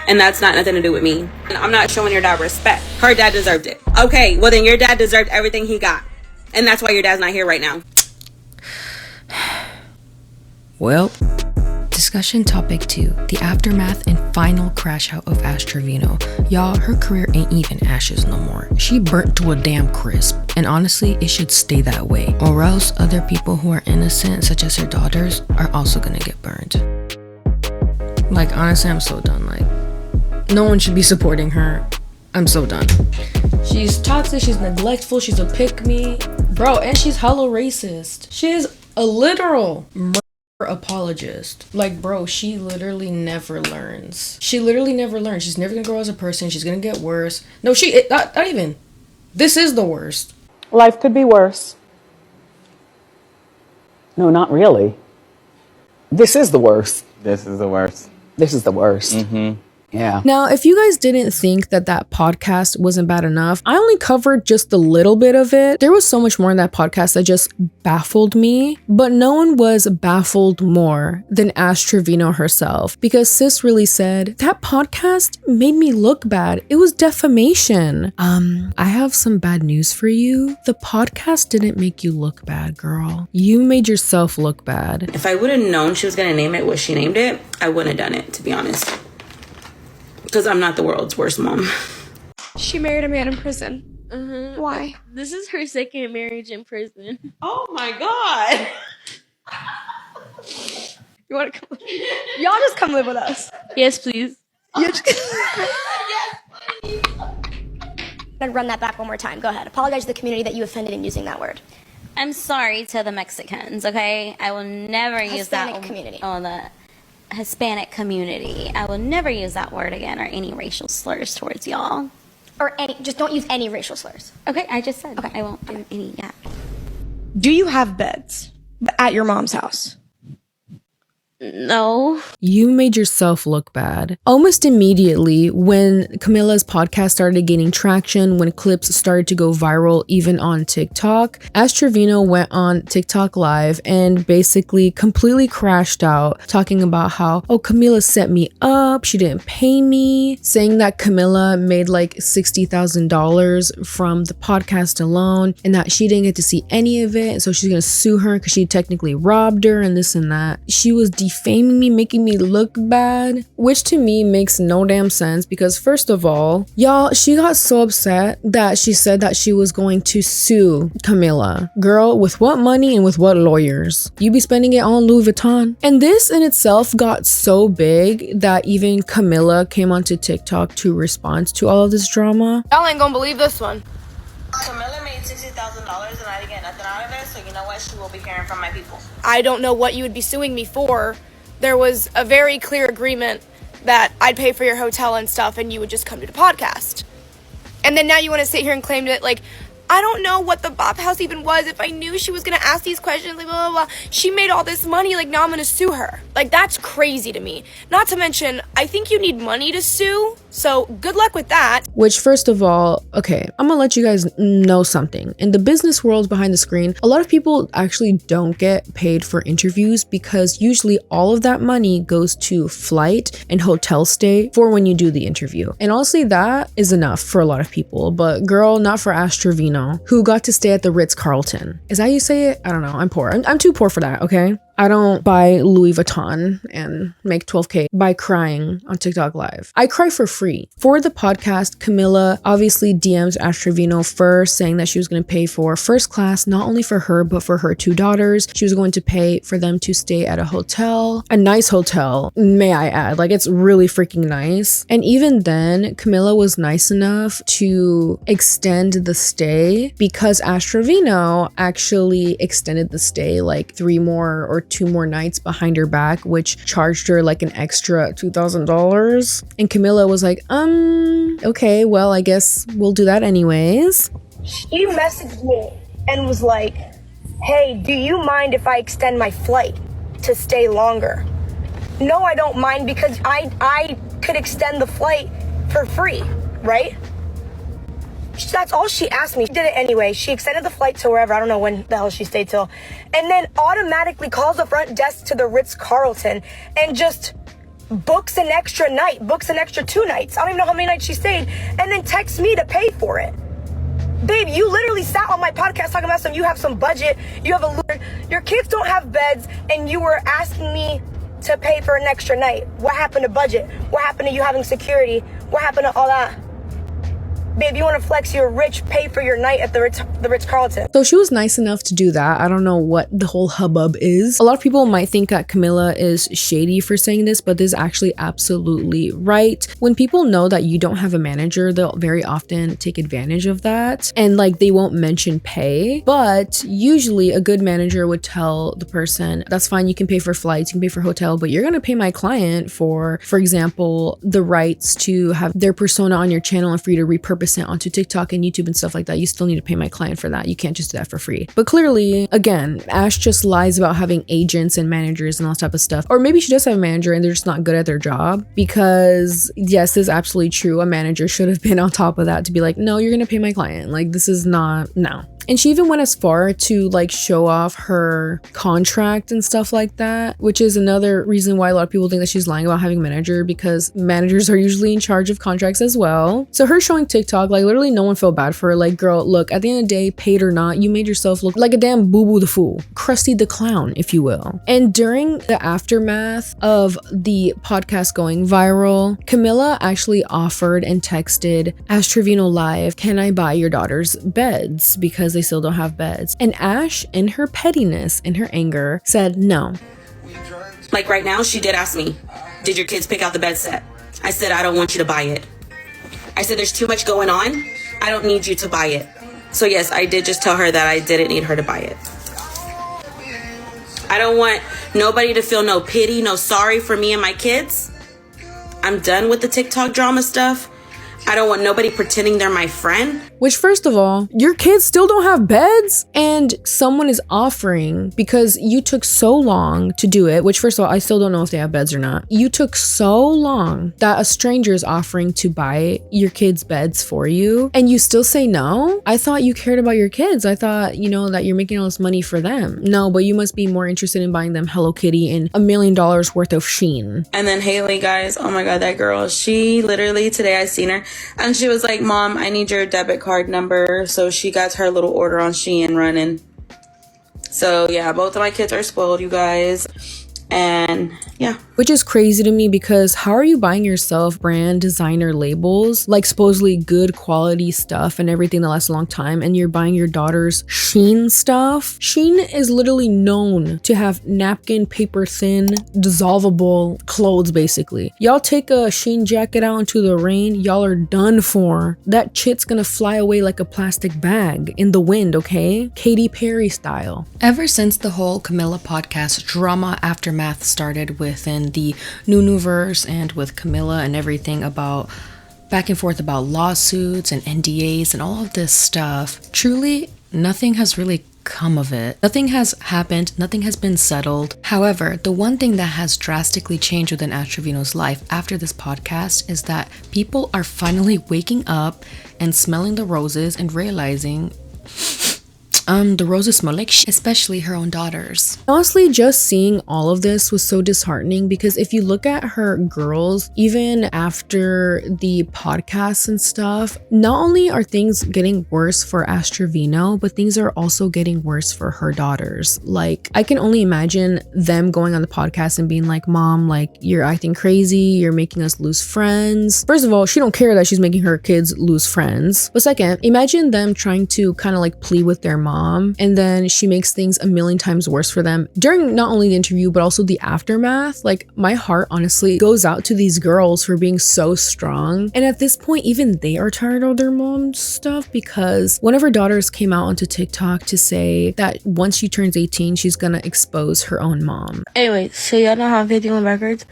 and that's not nothing to do with me. And I'm not showing your dad respect. Her dad deserved it. Okay, well then your dad deserved everything he got. And that's why your dad's not here right now. Well, discussion topic 2, the aftermath and final crash out of Trevino. Y'all, her career ain't even ashes no more. She burnt to a damn crisp, and honestly, it should stay that way, or else other people who are innocent, such as her daughters, are also gonna get burned. Like, honestly, I'm so done. Like, no one should be supporting her. I'm so done. She's toxic, she's neglectful, she's a pick-me. Bro, and she's hella racist. She is a literal murder apologist. Like, bro, she literally never learns. She's never gonna grow as a person. She's gonna get worse. No, not even. This is the worst. Life could be worse. No, not really. This is the worst. This is the worst. This is the worst. Yeah. Now, if you guys didn't think that podcast wasn't bad enough, I only covered just a little bit of it. There was so much more in that podcast that just baffled me, but no one was baffled more than Trevino herself, because sis really said, that podcast made me look bad. It was defamation. I have some bad news for you. The podcast didn't make you look bad, girl. You made yourself look bad. If I would have known she was going to name it what she named it, I wouldn't have done it, to be honest. Because I'm not the world's worst mom. She married a man in prison. Why? This is her second marriage in prison. Oh my God. You want to come? Y'all just come live with us. Yes, please. I'd run that back one more time. Go ahead. Apologize to the community that you offended in using that word. I'm sorry to the Mexicans, okay? I will never use that Hispanic community. Oh, the Hispanic community. I will never use that word again, or any racial slurs towards y'all. Or just don't use any racial slurs. Okay, I just said I won't do any, yeah. Do you have beds at your mom's house? No. You made yourself look bad. Almost immediately, when Camila's podcast started gaining traction, when clips started to go viral even on TikTok, Trevino went on TikTok live and basically completely crashed out, talking about how, oh, Camila set me up, she didn't pay me, saying that Camila made like $60,000 from the podcast alone and that she didn't get to see any of it, so she's gonna sue her because she technically robbed her and this and that. She was defaming me, making me look bad, which to me makes no damn sense, because first of all, y'all, she got so upset that she said that she was going to sue Camila. Girl, with what money and with what lawyers? You be spending it on Louis Vuitton. And this in itself got so big that even Camila came onto TikTok to respond to all of this drama. Y'all ain't gonna believe this one. Camila made $60,000 and I didn't get nothing out of it, so you know what? much you will be hearing from my people. I don't know what you would be suing me for. There was a very clear agreement that I'd pay for your hotel and stuff and you would just come to the podcast. And then now you want to sit here and claim that, like, I don't know what the Bop House even was. If I knew she was going to ask these questions, like, blah, blah, blah. She made all this money, like, now I'm going to sue her. Like, that's crazy to me. Not to mention, I think you need money to sue, so good luck with that. Which, first of all, okay, I'm gonna let you guys know something. In the business world behind the screen, a lot of people actually don't get paid for interviews because usually all of that money goes to flight and hotel stay for when you do the interview. And honestly, that is enough for a lot of people, but girl, not for Ash Trevino, who got to stay at the Ritz-Carlton. Is that how you say it? I don't know. I'm poor. I'm too poor for that, okay? I don't buy Louis Vuitton and make 12K by crying on TikTok Live. I cry for free. For the podcast, Camilla obviously DMs Ash Trevino first, saying that she was going to pay for first class, not only for her, but for her 2 daughters. She was going to pay for them to stay at a hotel, a nice hotel, may I add. Like, it's really freaking nice. And even then, Camilla was nice enough to extend the stay because Ash Trevino actually extended the stay like 3 more or 2 more nights behind her back, which charged her like an extra $2,000. And Camilla was like, okay, well, I guess we'll do that anyways. She messaged me and was like, hey, do you mind if I extend my flight to stay longer? No, I don't mind because I could extend the flight for free, right? That's all she asked me. She did it anyway. She extended the flight to wherever. I don't know when the hell she stayed till. And then automatically calls the front desk to the Ritz-Carlton and just books an extra night, books an extra 2 nights. I don't even know how many nights she stayed. And then texts me to pay for it. Babe, you literally sat on my podcast talking about you have some budget, you have your kids don't have beds, and you were asking me to pay for an extra night. What happened to budget? What happened to you having security? What happened to all that? Babe, you want to flex, you're rich, pay for your night at the Ritz-Carlton. So she was nice enough to do that. I don't know what the whole hubbub is. A lot of people might think that Camilla is shady for saying this, but this is actually absolutely right. When people know that you don't have a manager, they'll very often take advantage of that. And like, they won't mention pay, but usually a good manager would tell the person, that's fine, you can pay for flights, you can pay for hotel, but you're going to pay my client for example, the rights to have their persona on your channel and for you to repurpose it onto TikTok and YouTube and stuff like that. You still need to pay my client for that. You can't just do that for free. But clearly, again, Ash just lies about having agents and managers and all that type of stuff. Or maybe she does have a manager and they're just not good at their job, because yes, this is absolutely true. A manager should have been on top of that to be like, no, you're gonna pay my client. Like, this is not, no. And she even went as far to like show off her contract and stuff like that, which is another reason why a lot of people think that she's lying about having a manager, because managers are usually in charge of contracts as well. So her showing TikTok, like literally no one felt bad for her. Like, girl, look, at the end of the day, paid or not, you made yourself look like a damn boo-boo the fool, Krusty the Clown, if you will. And during the aftermath of the podcast going viral, Camilla actually offered and texted Ash Trevino live, can I buy your daughter's beds? Because they still don't have beds. And Ash, in her pettiness, in her anger, said no. Like right now, she did ask me, did your kids pick out the bed set? I said, I don't want you to buy it. I said, there's too much going on. I don't need you to buy it. So yes, I did just tell her that I didn't need her to buy it. I don't want nobody to feel no pity, no sorry for me and my kids. I'm done with the TikTok drama stuff. I don't want nobody pretending they're my friend. Which, first of all, your kids still don't have beds, and someone is offering, because you took so long to do it, which, first of all, I still don't know if they have beds or not. You took so long that a stranger is offering to buy your kids' beds for you, and you still say no? I thought you cared about your kids. I thought, you know, that you're making all this money for them. No, but you must be more interested in buying them Hello Kitty and $1 million worth of Shein. And then Haley, guys, oh my God, that girl, she literally, today I seen her, and she was like, Mom, I need your debit card number. So she got her little order on Shein running. So yeah, both of my kids are spoiled, you guys. And yeah, which is crazy to me because how are you buying yourself brand designer labels, like supposedly good quality stuff and everything that lasts a long time, and you're buying your daughter's Shein stuff? Shein is literally known to have napkin paper thin dissolvable clothes. Basically, y'all take a Shein jacket out into the rain, y'all are done for. That shit's gonna fly away like a plastic bag in the wind, okay? Katy Perry style. Ever since the whole Camilla podcast drama aftermath started within the Nunuverse and with Camilla and everything about back and forth about lawsuits and NDAs and all of this stuff, truly nothing has really come of it. Nothing has happened, nothing has been settled. However, the one thing that has drastically changed within Ash Trevino's life after this podcast is that people are finally waking up and smelling the roses and realizing the roses smell like shit, especially her own daughters. Honestly, just seeing all of this was so disheartening because if you look at her girls, even after the podcasts and stuff, not only are things getting worse for Ash Trevino, but things are also getting worse for her daughters. Like, I can only imagine them going on the podcast and being like, Mom, like, you're acting crazy, you're making us lose friends. First of all, she don't care that she's making her kids lose friends. But second, imagine them trying to kind of like plead with their mom, and then she makes things a million times worse for them during not only the interview but also the aftermath. Like, my heart honestly goes out to these girls for being so strong, and at this point even they are tired of their mom's stuff because one of her daughters came out onto TikTok to say that once she turns 18 she's gonna expose her own mom. Anyway, so y'all know how 50 went backwards?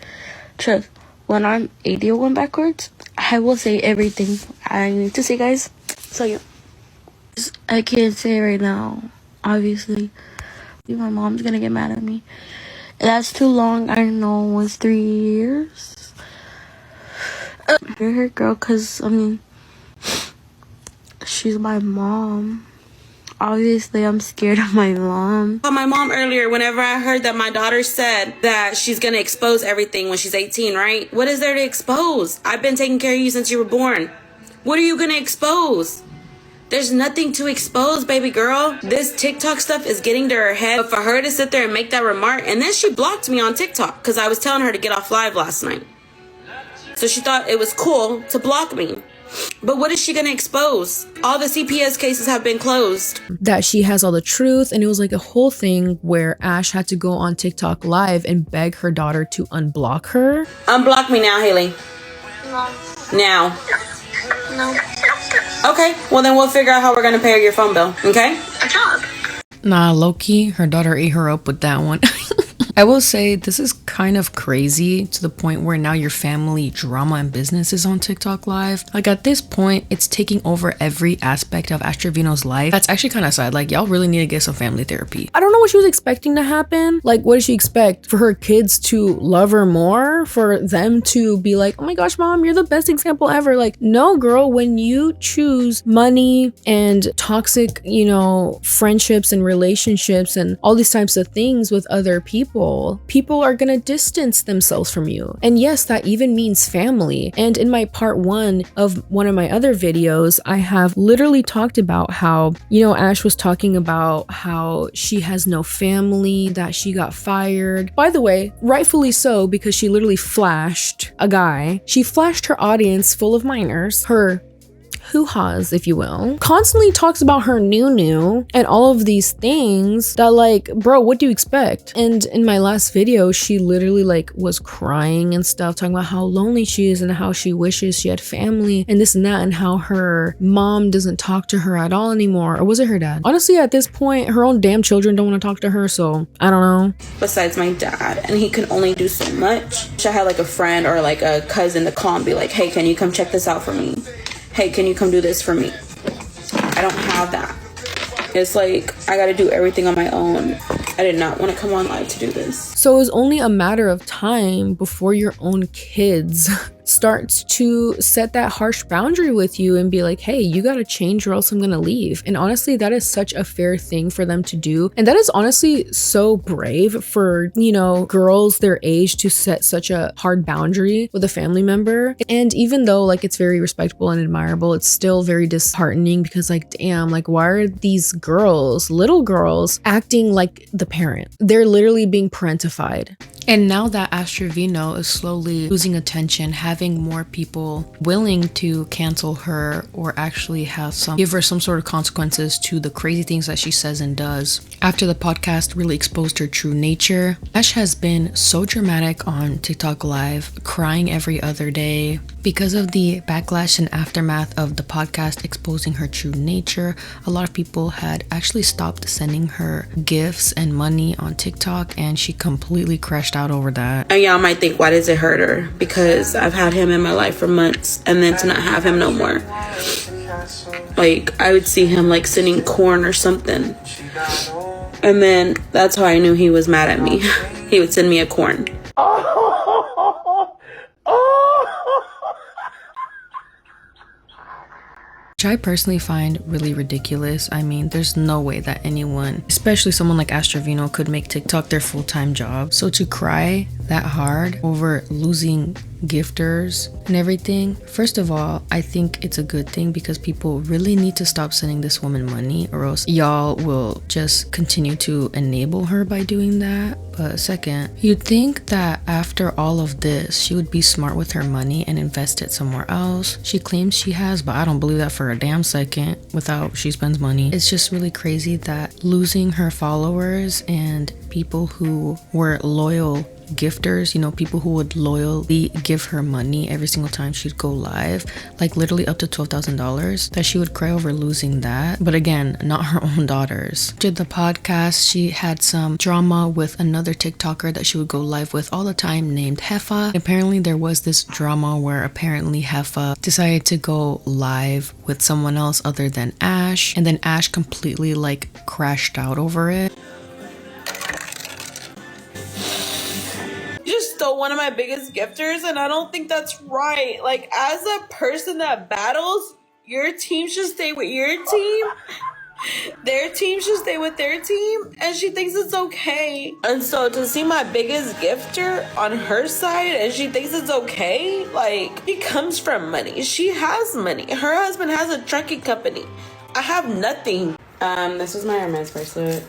Trust, when I'm 80 went backwards, I will say everything I need to say, guys. So yeah, I can't say right now, obviously. My mom's gonna get mad at me. That's too long. I know it was 3 years. You're her girl, cause I mean, she's my mom. Obviously, I'm scared of my mom. My mom earlier, whenever I heard that my daughter said that she's gonna expose everything when she's 18, right? What is there to expose? I've been taking care of you since you were born. What are you gonna expose? There's nothing to expose, baby girl. This TikTok stuff is getting to her head. But for her to sit there and make that remark, and then she blocked me on TikTok because I was telling her to get off live last night. So she thought it was cool to block me. But what is she gonna expose? All the CPS cases have been closed. That she has all the truth, and it was like a whole thing where Ash had to go on TikTok live and beg her daughter to unblock her. Unblock me now, Haley. No. Now. No. Okay, well then we'll figure out how we're gonna pay your phone bill, okay? Good job. Nah, low-key, her daughter ate her up with that one. I will say this is kind of crazy to the point where now your family drama and business is on TikTok live. Like, at this point, it's taking over every aspect of Ash Trevino's life. That's actually kind of sad. Like, y'all really need to get some family therapy. I don't know what she was expecting to happen. Like, what did she expect? For her kids to love her more? For them to be like, oh my gosh, Mom, you're the best example ever. Like, no, girl, when you choose money and toxic, you know, friendships and relationships and all these types of things with other people are gonna distance themselves from you. And yes, that even means family. And in my part 1 of one of my other videos, I have literally talked about how, you know, Ash was talking about how she has no family, that she got fired. By the way, rightfully so, because she literally flashed a guy. She flashed her audience full of minors, her hoo-has, if you will, constantly talks about her new and all of these things that, like, bro, what do you expect? And in my last video, she literally like was crying and stuff, talking about how lonely she is and how she wishes she had family and this and that, and how her mom doesn't talk to her at all anymore. Or was it her dad? Honestly, at this point, her own damn children don't want to talk to her, so I don't know. Besides my dad, and he can only do so much. I had like a friend or like a cousin to call and be like, hey, can you come check this out for me? Hey, can you come do this for me? I don't have that. It's like, I gotta do everything on my own. I did not want to come on live to do this. So it was only a matter of time before your own kids starts to set that harsh boundary with you and be like, hey, you gotta change or else I'm gonna leave. And honestly, that is such a fair thing for them to do. And that is honestly so brave for, you know, girls their age to set such a hard boundary with a family member. And even though like it's very respectable and admirable, it's still very disheartening because like, damn, like why are these girls, little girls, acting like the parent? They're literally being parentified. And now that Trevino is slowly losing attention, having more people willing to cancel her or actually give her some sort of consequences to the crazy things that she says and does. After the podcast really exposed her true nature, Ash has been so dramatic on TikTok Live, crying every other day. Because of the backlash and aftermath of the podcast exposing her true nature, a lot of people had actually stopped sending her gifts and money on TikTok, and she completely crashed out over that. And y'all might think, why does it hurt her? Because I've had him in my life for months, and then to not have him no more. Like, I would see him like sending corn or something. And then that's how I knew he was mad at me. He would send me a corn. Which I personally find really ridiculous. I mean, there's no way that anyone, especially someone like Trevino, could make TikTok their full-time job. So to cry that hard over losing gifters and everything, first of all, I think it's a good thing because people really need to stop sending this woman money, or else y'all will just continue to enable her by doing that. But second, you'd think that after all of this, she would be smart with her money and invest it somewhere else. She claims she has, but I don't believe that for a damn second without she spends money. It's just really crazy that losing her followers and people who were loyal gifters, you know, people who would loyally give her money every single time she'd go live, like literally up to $12,000, that she would cry over losing that. But again, not her own daughters. After the podcast, she had some drama with another TikToker that she would go live with all the time named Heffa. Apparently there was this drama where apparently Heffa decided to go live with someone else other than Ash, and then Ash completely like crashed out over it. Stole one of my biggest gifters, and I don't think that's right. Like, as a person that battles, your team should stay with your team, their team should stay with their team, and she thinks it's okay. And so to see my biggest gifter on her side and she thinks it's okay, like, she comes from money. She has money. Her husband has a trucking company. I have nothing. This was my Hermes bracelet.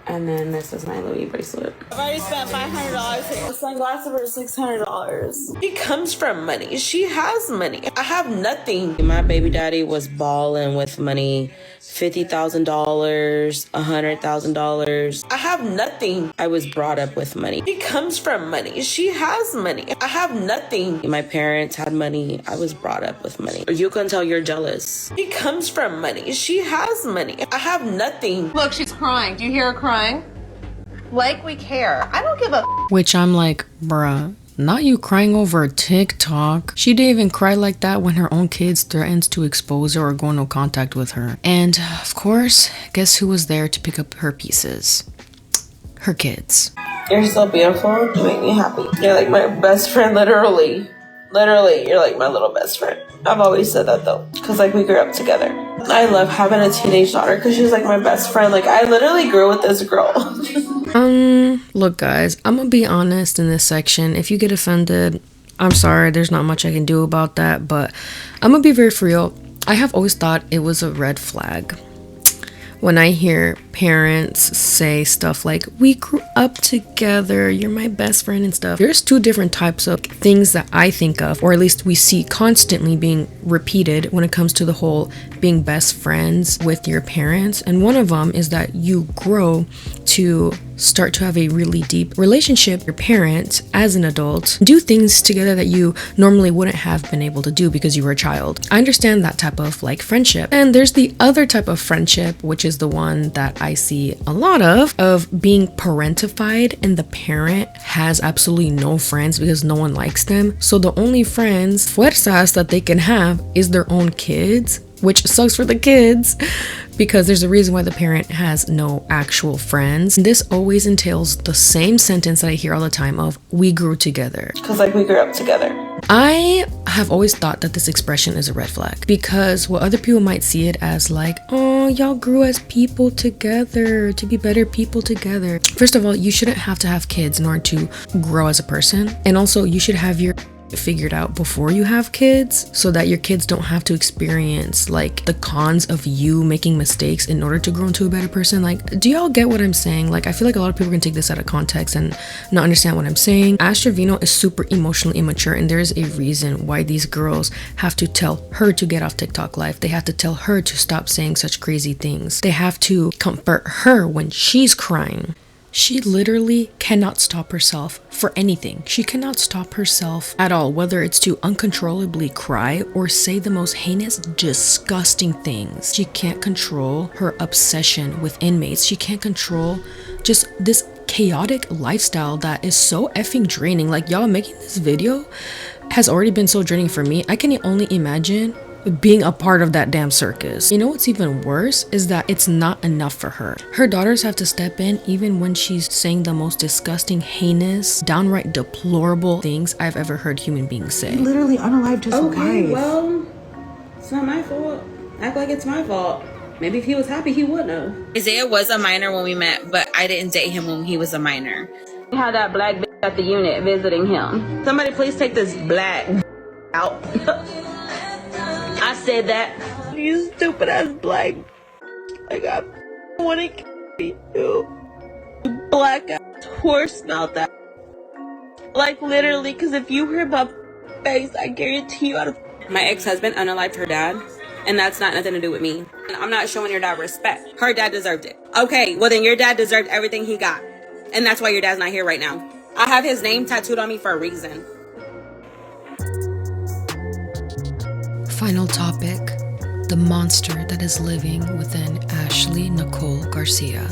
And then this is my Louis bracelet. I've already spent $500 here. Sunglasses are $600. She comes from money. She has money. I have nothing. My baby daddy was balling with money. $50,000, $100,000. I have nothing. I was brought up with money. She comes from money. She has money. I have nothing. My parents had money. I was brought up with money. You can tell you're jealous. She comes from money. She has money. I have nothing. Look, she's crying. Do you hear her crying? Like we care. I don't give a Which I'm like, bruh, not you crying over TikTok. She didn't even cry like that when her own kids threatens to expose her or go into contact with her. And of course, guess who was there to pick up her pieces? Her kids. You're so beautiful. You make me happy. You're like my best friend, literally. Literally, you're like my little best friend. I've always said that though, because like we grew up together. I love having a teenage daughter because she's like my best friend. Like I literally grew with this girl. Look guys, I'm gonna be honest in this section. If you get offended, I'm sorry, there's not much I can do about that, but I'm gonna be very for real. I have always thought it was a red flag when I hear parents say stuff like, we grew up together, you're my best friend and stuff. There's two different types of things that I think of, or at least we see constantly being repeated when it comes to the whole being best friends with your parents. And one of them is that you grow to start to have a really deep relationship with your parents as an adult, do things together that you normally wouldn't have been able to do because you were a child. I understand that type of like friendship. And there's the other type of friendship, which is the one that I see a lot of being parentified, and the parent has absolutely no friends because no one likes them. So the only friends, fuerzas, that they can have is their own kids, which sucks for the kids because there's a reason why the parent has no actual friends. This always entails the same sentence that I hear all the time of, we grew together. Because like we grew up together. I have always thought that this expression is a red flag because what other people might see it as like, oh, y'all grew as people together to be better people together. First of all, you shouldn't have to have kids in order to grow as a person. And also you should have your figured out before you have kids so that your kids don't have to experience like the cons of you making mistakes in order to grow into a better person. Like, do y'all get what I'm saying? Like, I feel like a lot of people can take this out of context and not understand what I'm saying. Trevino is super emotionally immature, and there's a reason why these girls have to tell her to get off TikTok live. They have to tell her to stop saying such crazy things. They have to comfort her when she's crying. She literally cannot stop herself for anything. She cannot stop herself at all, whether it's to uncontrollably cry or say the most heinous, disgusting things. She can't control her obsession with inmates. She can't control just this chaotic lifestyle that is so effing draining. Like, y'all, making this video has already been so draining for me. I can only imagine being a part of that damn circus. You know what's even worse is that it's not enough for her. Her daughters have to step in even when she's saying the most disgusting, heinous, downright deplorable things I've ever heard human beings say. He literally unalived his wife. Okay, well, it's not my fault. Act like it's my fault. Maybe if he was happy, he would know. Isaiah was a minor when we met, but I didn't date him when he was a minor. We had that black bitch at the unit visiting him. Somebody please take this black out. I said that. You stupid ass black. Like, I want to kill you. You black ass horse mouth that. Like, literally, because if you heard my face, I guarantee you I'd have. My ex-husband unalived her dad, and that's not nothing to do with me. I'm not showing your dad respect. Her dad deserved it. Okay, well then your dad deserved everything he got. And that's why your dad's not here right now. I have his name tattooed on me for a reason. Final topic: the monster that is living within Ashley Nicole Garcia.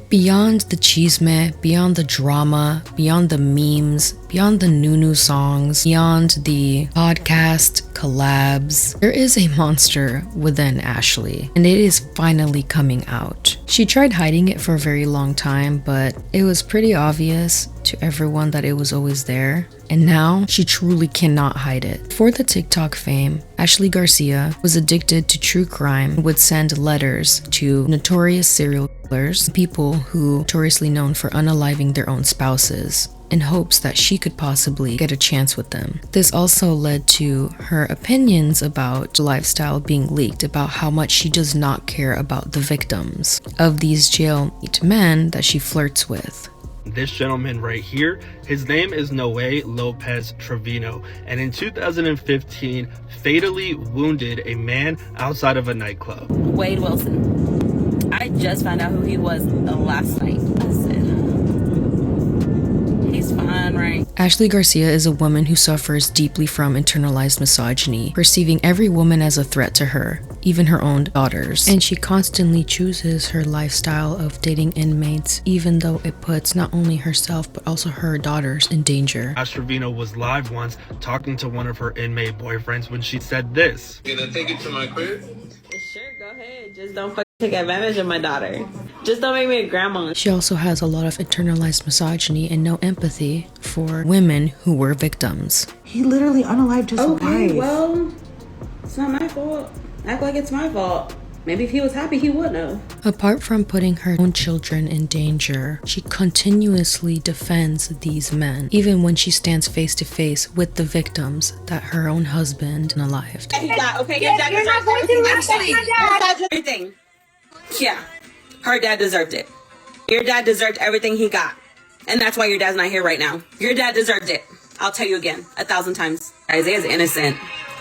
Beyond the chisme, beyond the drama, beyond the memes, beyond the Nunu songs, beyond the podcast collabs, there is a monster within Ashley, and it is finally coming out. She tried hiding it for a very long time, but it was pretty obvious to everyone that it was always there, and now she truly cannot hide it. For the TikTok fame, Ashley Garcia was addicted to true crime and would send letters to notorious serial killers, people who notoriously known for unaliving their own spouses, in hopes that she could possibly get a chance with them. This also led to her opinions about the lifestyle being leaked, about how much she does not care about the victims of these jailmate men that she flirts with. This gentleman right here, his name is Noe Lopez Trevino, and in 2015 fatally wounded a man outside of a nightclub. Wade Wilson. I just found out who he was last night. He's fine, right? Ashley Garcia is a woman who suffers deeply from internalized misogyny, perceiving every woman as a threat to her, even her own daughters. And she constantly chooses her lifestyle of dating inmates, even though it puts not only herself but also her daughters in danger. Trevino was live once talking to one of her inmate boyfriends when she said this. Can I take it to my crib? Sure, go ahead. Just don't take advantage of my daughter. Just don't make me a grandma. She also has a lot of internalized misogyny and no empathy for women who were victims. He literally unalived his wife. Okay, well, it's not my fault. Act like it's my fault. Maybe if he was happy, he would know. Apart from putting her own children in danger, she continuously defends these men, even when she stands face to face with the victims that her own husband unalived. He got, okay, your dad deserved everything. Yeah, her dad deserved it. Your dad deserved everything he got. And that's why your dad's not here right now. Your dad deserved it. I'll tell you again, 1,000 times. Isaiah's innocent.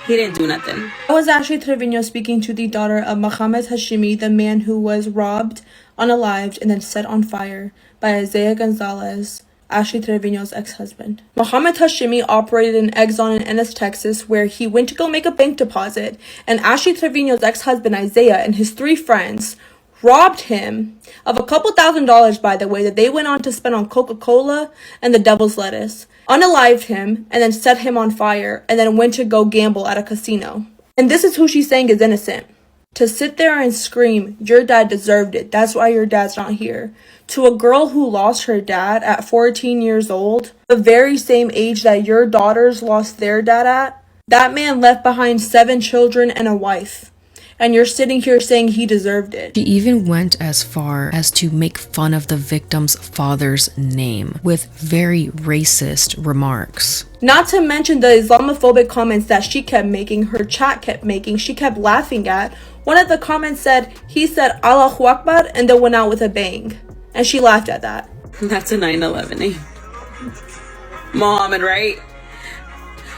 He didn't do nothing. That was Ashley Trevino speaking to the daughter of Mohammed Hashimi, the man who was robbed, unalived, and then set on fire by Isaiah Gonzalez, Ashley Trevino's ex-husband. Mohammed Hashimi operated an Exxon in Ennis, Texas, where he went to go make a bank deposit, and Ashley Trevino's ex-husband Isaiah and his 3 friends robbed him of a couple $1,000s, by the way, that they went on to spend on Coca-Cola and the devil's lettuce, unalived him, and then set him on fire, and then went to go gamble at a casino. And this is who she's saying is innocent. To sit there and scream, your dad deserved it, that's why your dad's not here. To a girl who lost her dad at 14 years old, the very same age that your daughters lost their dad at, that man left behind 7 children and a wife. and you're sitting here saying he deserved it. She even went as far as to make fun of the victim's father's name with very racist remarks. Not to mention the Islamophobic comments that she kept making, her chat kept making, she kept laughing at. One of the comments said, he said Allahu Akbar and then went out with a bang. And she laughed at that. That's a 9/11. Mohammed, right?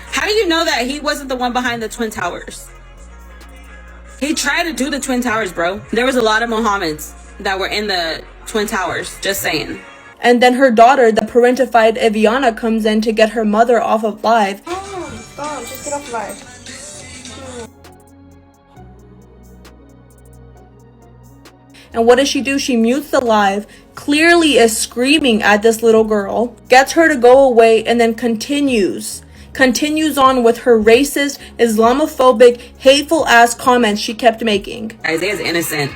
How do you know that he wasn't the one behind the Twin Towers? He tried to do the Twin Towers, bro. There was a lot of Mohammeds that were in the Twin Towers, just saying. And then her daughter, the parentified Eviana, comes in to get her mother off of live. Stop, just get off live. And what does she do? She mutes the live, clearly is screaming at this little girl, gets her to go away, and then continues on with her racist, Islamophobic, hateful ass comments she kept making. Isaiah's innocent.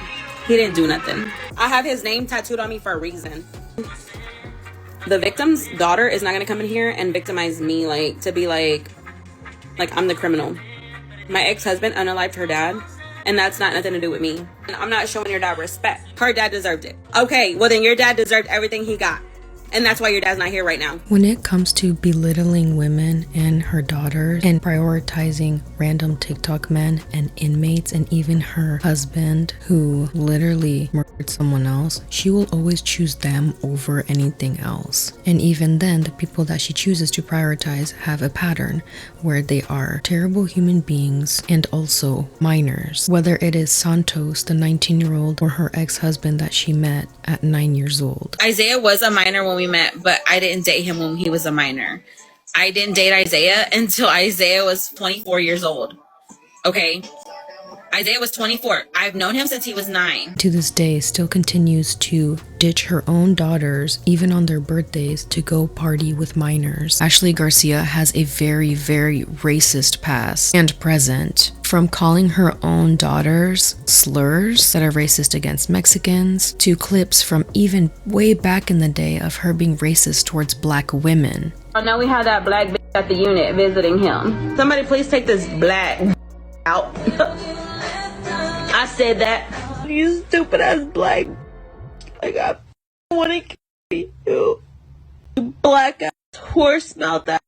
He didn't do nothing. I have his name tattooed on me for a reason. The victim's daughter is not gonna come in here and victimize me, like, to be like I'm the criminal. My ex-husband unalived her dad, and that's not nothing to do with me. And I'm not showing your dad respect. Her dad deserved it. Okay, well then your dad deserved everything he got. And that's why your dad's not here right now. When it comes to belittling women and her daughters and prioritizing random TikTok men and inmates and even her husband who literally murdered someone else, she will always choose them over anything else. And even then, the people that she chooses to prioritize have a pattern where they are terrible human beings and also minors. Whether it is Santos, the 19-year-old, or her ex-husband that she met at 9 years old. Isaiah was a minor when we met, but I didn't date him when he was a minor. I didn't date Isaiah until Isaiah was 24 years old. Okay? Isaiah was 24. I've known him since he was 9. To this day, still continues to ditch her own daughters, even on their birthdays, to go party with minors. Ashley Garcia has a very, very racist past and present. From calling her own daughters slurs that are racist against Mexicans, to clips from even way back in the day of her being racist towards black women. Now we have that black bitch at the unit visiting him. Somebody please take this black out. I said that. You stupid ass black. Like, I want to kill you. You black ass horse mouth ass.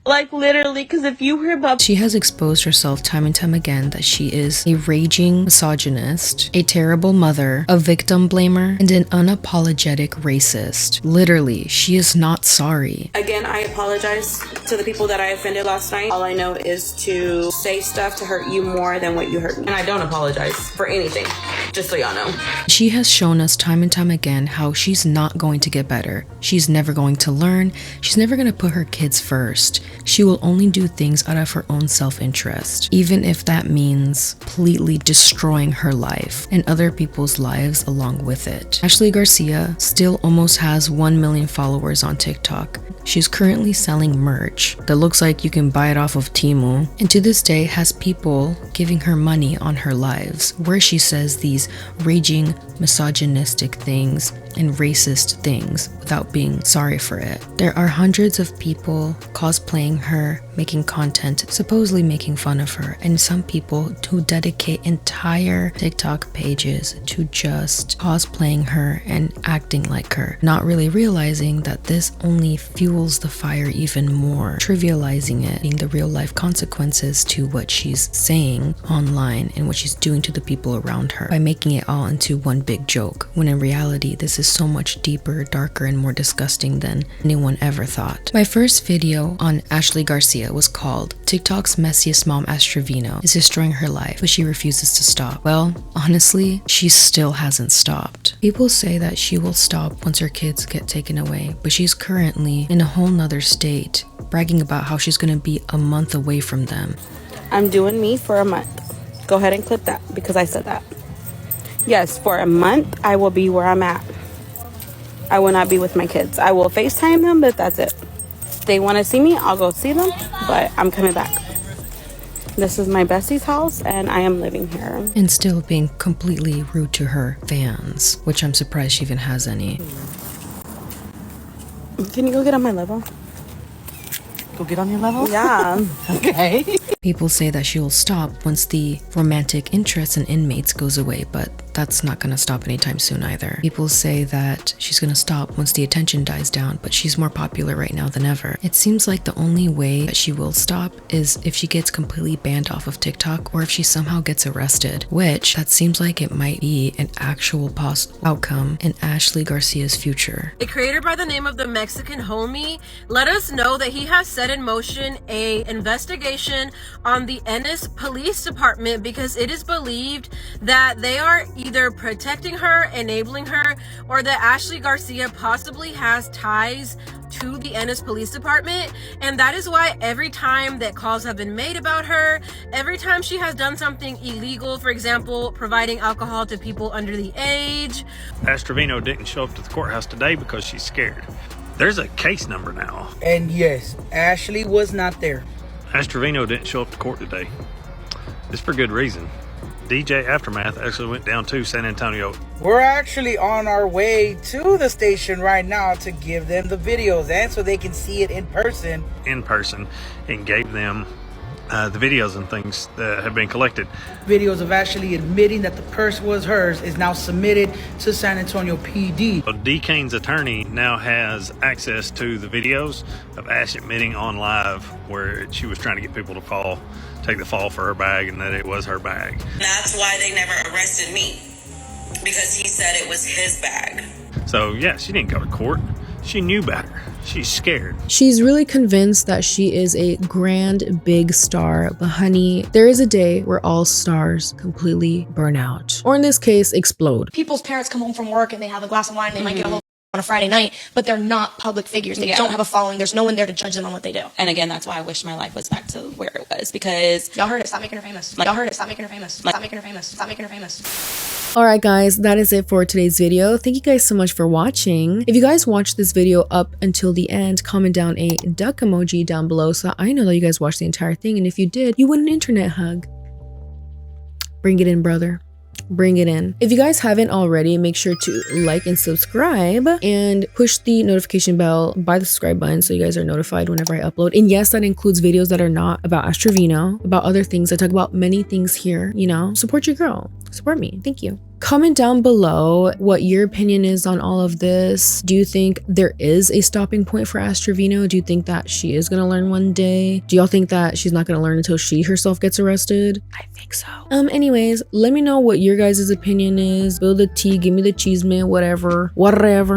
Like, literally, because if you hear about... She has exposed herself time and time again that she is a raging misogynist, a terrible mother, a victim blamer, and an unapologetic racist. Literally, she is not sorry. Again, I apologize to the people that I offended last night. All I know is to say stuff to hurt you more than what you hurt me. And I don't apologize for anything, just so y'all know. She has shown us time and time again how she's not going to get better. She's never going to learn. She's never going to put her kids first. She will only do things out of her own self-interest, even if that means completely destroying her life and other people's lives along with it. Ashley Garcia still almost has 1 million followers on TikTok. She's currently selling merch that looks like you can buy it off of Temu, and to this day has people giving her money on her lives, where she says these raging misogynistic things and racist things without being sorry for it. There are hundreds of people cosplaying her, making content, supposedly making fun of her, and some people who dedicate entire TikTok pages to just cosplaying her and acting like her, not really realizing that this only fuels the fire even more, trivializing it, being the real life consequences to what she's saying online and what she's doing to the people around her by making it all into one big joke, when in reality this is so much deeper, darker, and more disgusting than anyone ever thought. My first video on Ashley Garcia was called TikTok's Messiest Mom as Trevino is destroying her life, but she refuses to stop. Well, honestly, she still hasn't stopped. People say that she will stop once her kids get taken away, but she's currently in a whole nother state, bragging about how she's gonna be a month away from them. I'm doing me for a month. Go ahead and clip that because I said that. Yes, for a month, I will be where I'm at. I will not be with my kids. I will FaceTime them, but that's it. If they want to see me, I'll go see them, but I'm coming back. This is my bestie's house, and I am living here. And still being completely rude to her fans, which I'm surprised she even has any. Can you go get on my level? Go get on your level? Yeah. Okay. People say that she will stop once the romantic interest in inmates goes away, but that's not gonna stop anytime soon either. People say that she's gonna stop once the attention dies down, but she's more popular right now than ever. It seems like the only way that she will stop is if she gets completely banned off of TikTok or if she somehow gets arrested, which that seems like it might be an actual possible outcome in Ashley Garcia's future. A creator by the name of the Mexican Homie let us know that he has set in motion a investigation on the Ennis Police Department because it is believed that they are either protecting her, enabling her, or that Ashley Garcia possibly has ties to the Ennis Police Department. And that is why every time that calls have been made about her, every time she has done something illegal, for example, providing alcohol to people under the age. Ash Trevino didn't show up to the courthouse today because she's scared. There's a case number now. And yes, Ashley was not there. Ash Trevino didn't show up to court today. It's for good reason. DJ Aftermath actually went down to San Antonio. We're actually on our way to the station right now to give them the videos and so they can see it in person. And gave them the videos and things that have been collected. Videos of Ashley admitting that the purse was hers is now submitted to San Antonio PD. So D. Kane's attorney now has access to the videos of Ash admitting on live where she was trying to get people to take the fall for her bag and that it was her bag. That's why they never arrested me, because he said it was his bag. So yeah, she didn't go to court. She knew better. She's scared. She's really convinced that she is a grand big star, but honey, there is a day where all stars completely burn out, or in this case, explode. People's parents come home from work and they have a glass of wine, they might get a little on a Friday night, but they're not public figures. They don't have a following. There's no one there to judge them on what they do. And again, that's why I wish my life was back to where it was, because y'all heard it. Stop making her famous. Y'all heard it. Stop making her famous. Stop making her famous. Stop making her famous. Alright guys, that is it for today's video. Thank you guys so much for watching. If you guys watched this video up until the end, comment down a duck emoji down below so I know that you guys watched the entire thing, and if you did, you want an internet hug. Bring it in, brother. Bring it in. If you guys haven't already, make sure to like and subscribe and push the notification bell by the subscribe button so you guys are notified whenever I upload. And yes, that includes videos that are not about Ash Trevino, about other things. I talk about many things here, you know. Support your girl. Support me. Thank you. Comment down below what your opinion is on all of this. Do you think there is a stopping point for Ash Trevino? Do you think that she is going to learn one day? Do y'all think that she's not going to learn until she herself gets arrested? I think so. Anyways, let me know what your guys' opinion is. Spill the tea, give me the cheese man, whatever,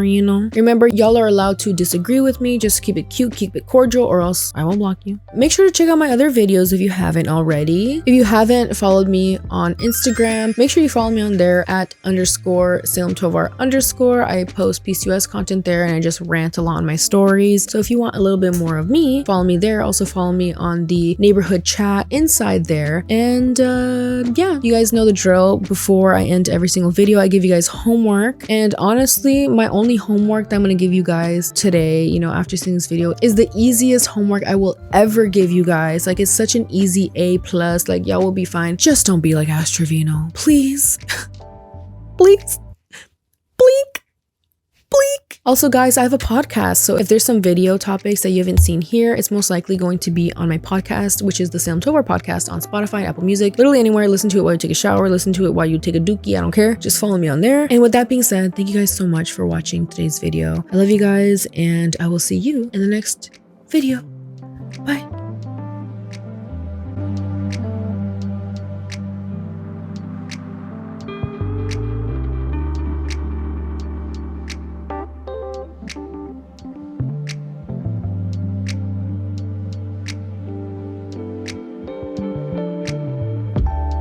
you know. Remember, y'all are allowed to disagree with me. Just keep it cute, keep it cordial, or else I won't block you. Make sure to check out my other videos if you haven't already. If you haven't followed me on Instagram, make sure you follow me on there at _Salem Tovar _. I post PCOS content there and I just rant a lot on my stories. So if you want a little bit more of me, follow me there. Also follow me on the neighborhood chat inside there. And yeah, you guys know the drill. Before I end every single video, I give you guys homework. And honestly, my only homework that I'm going to give you guys today, you know, after seeing this video, is the easiest homework I will ever give you guys. Like, it's such an easy A+. Like, y'all will be fine. Just don't be like Ash Trevino, please. Please. Bleak. Bleak. Also, guys, I have a podcast. So if there's some video topics that you haven't seen here, it's most likely going to be on my podcast, which is the Salem Tovar podcast on Spotify, Apple Music, literally anywhere. Listen to it while you take a shower, listen to it while you take a dookie. I don't care. Just follow me on there. And with that being said, thank you guys so much for watching today's video. I love you guys, and I will see you in the next video. Bye.